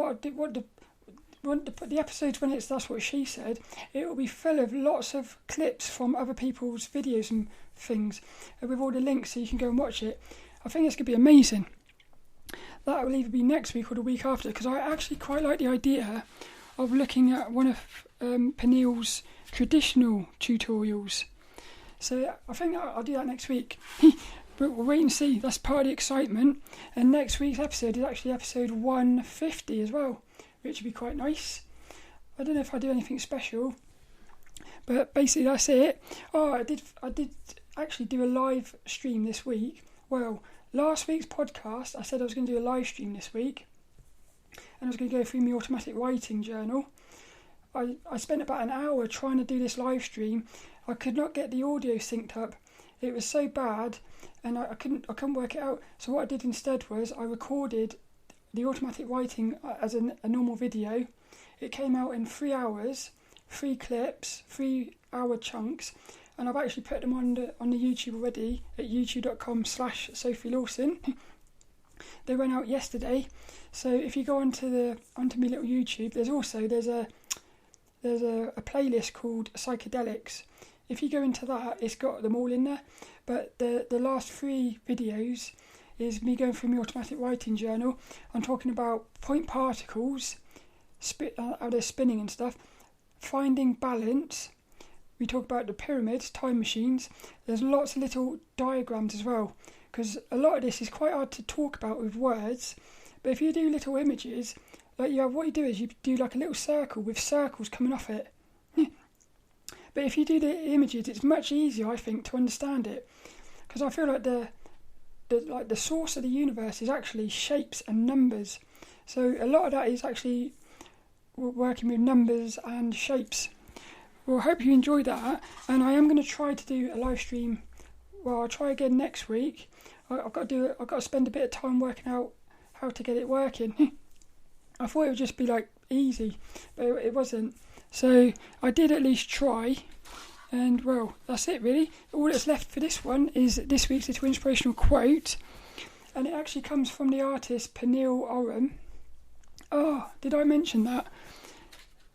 the episodes when it's That's What She Said, it will be full of lots of clips from other people's videos and things, with all the links so you can go and watch it. I think it's going to be amazing. That will either be next week or the week after, because I actually quite like the idea of looking at one of Pernille's traditional tutorials. So I think I'll do that next week. But we'll wait and see. That's part of the excitement. And next week's episode is actually episode 150 as well, which would be quite nice. I don't know if I do anything special, but basically that's it. Oh, I did actually do a live stream this week. Well, last week's podcast, I said I was going to do a live stream this week, and I was going to go through my automatic writing journal. I spent about an hour trying to do this live stream. I could not get the audio synced up. It was so bad, and I couldn't work it out. So what I did instead was I recorded the automatic writing as a normal video. It came out in 3 hours, 3 clips, 3-hour chunks, and I've actually put them on the YouTube already at youtube.com/Sophie Lawson. They went out yesterday, so if you go onto my little YouTube, there's a playlist called Psychedelics. If you go into that, it's got them all in there. But the last 3 videos is me going through my automatic writing journal. I'm talking about point particles, how they're spinning and stuff, finding balance. We talk about the pyramids, time machines. There's lots of little diagrams as well, because a lot of this is quite hard to talk about with words. But if you do little images, what you do is you do like a little circle with circles coming off it. But if you do the images, it's much easier, I think, to understand it, because I feel like the source of the universe is actually shapes and numbers. So a lot of that is actually working with numbers and shapes. Well, I hope you enjoyed that, and I am going to try to do a live stream. Well, I'll try again next week. I've got to spend a bit of time working out how to get it working. I thought it would just be like easy, but it wasn't. So I did at least try, and well, that's it really. All that's left for this one is this week's little inspirational quote, and it actually comes from the artist Pernille Ørum. Oh, did I mention that?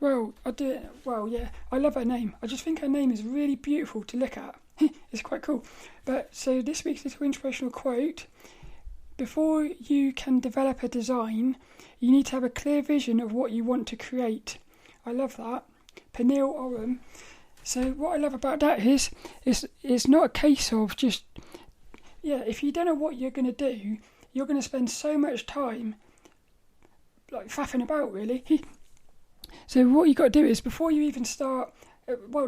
Well, I did. Well, yeah, I love her name. I just think her name is really beautiful to look at. It's quite cool. But so this week's little inspirational quote: before you can develop a design, you need to have a clear vision of what you want to create. I love that. Pernille Ørum. So what I love about that is it's not a case of just, if you don't know what you're going to do, you're going to spend so much time like faffing about, really. So what you got to do is, before you even start,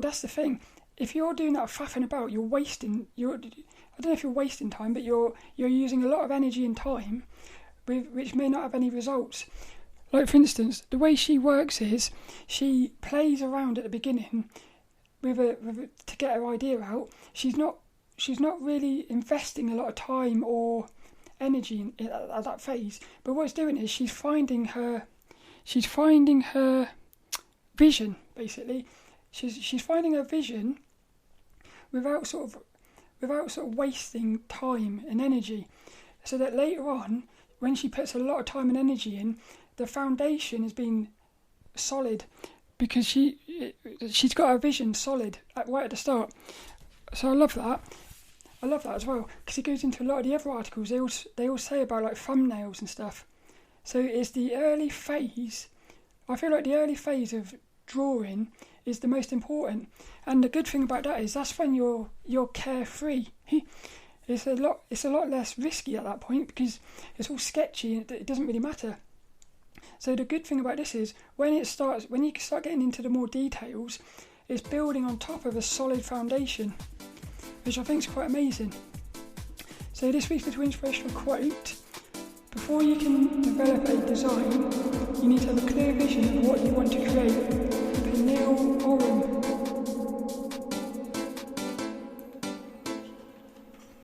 that's the thing. If you're doing that faffing about, you're wasting. I don't know if you're wasting time, but you're using a lot of energy and time, which may not have any results. Like, for instance, the way she works is she plays around at the beginning to get her idea out. She's not really investing a lot of time or energy at that phase. But what it's doing is she's finding her vision, basically. She's finding her vision without sort of wasting time and energy, so that later on, when she puts a lot of time and energy in, the foundation has been solid, because she's got her vision solid right at the start. So I love that. I love that as well, because it goes into a lot of the other articles. They all say about like thumbnails and stuff. So it's the early phase. I feel like the early phase of drawing is the most important, and the good thing about that is that's when you're carefree. It's a lot less risky at that point, because it's all sketchy and it doesn't really matter. So the good thing about this is when you start getting into the more details, it's building on top of a solid foundation, which I think is quite amazing. So this week's little inspirational quote: before you can develop a design, you need to have a clear vision of what you want to create. Pernille Ørum.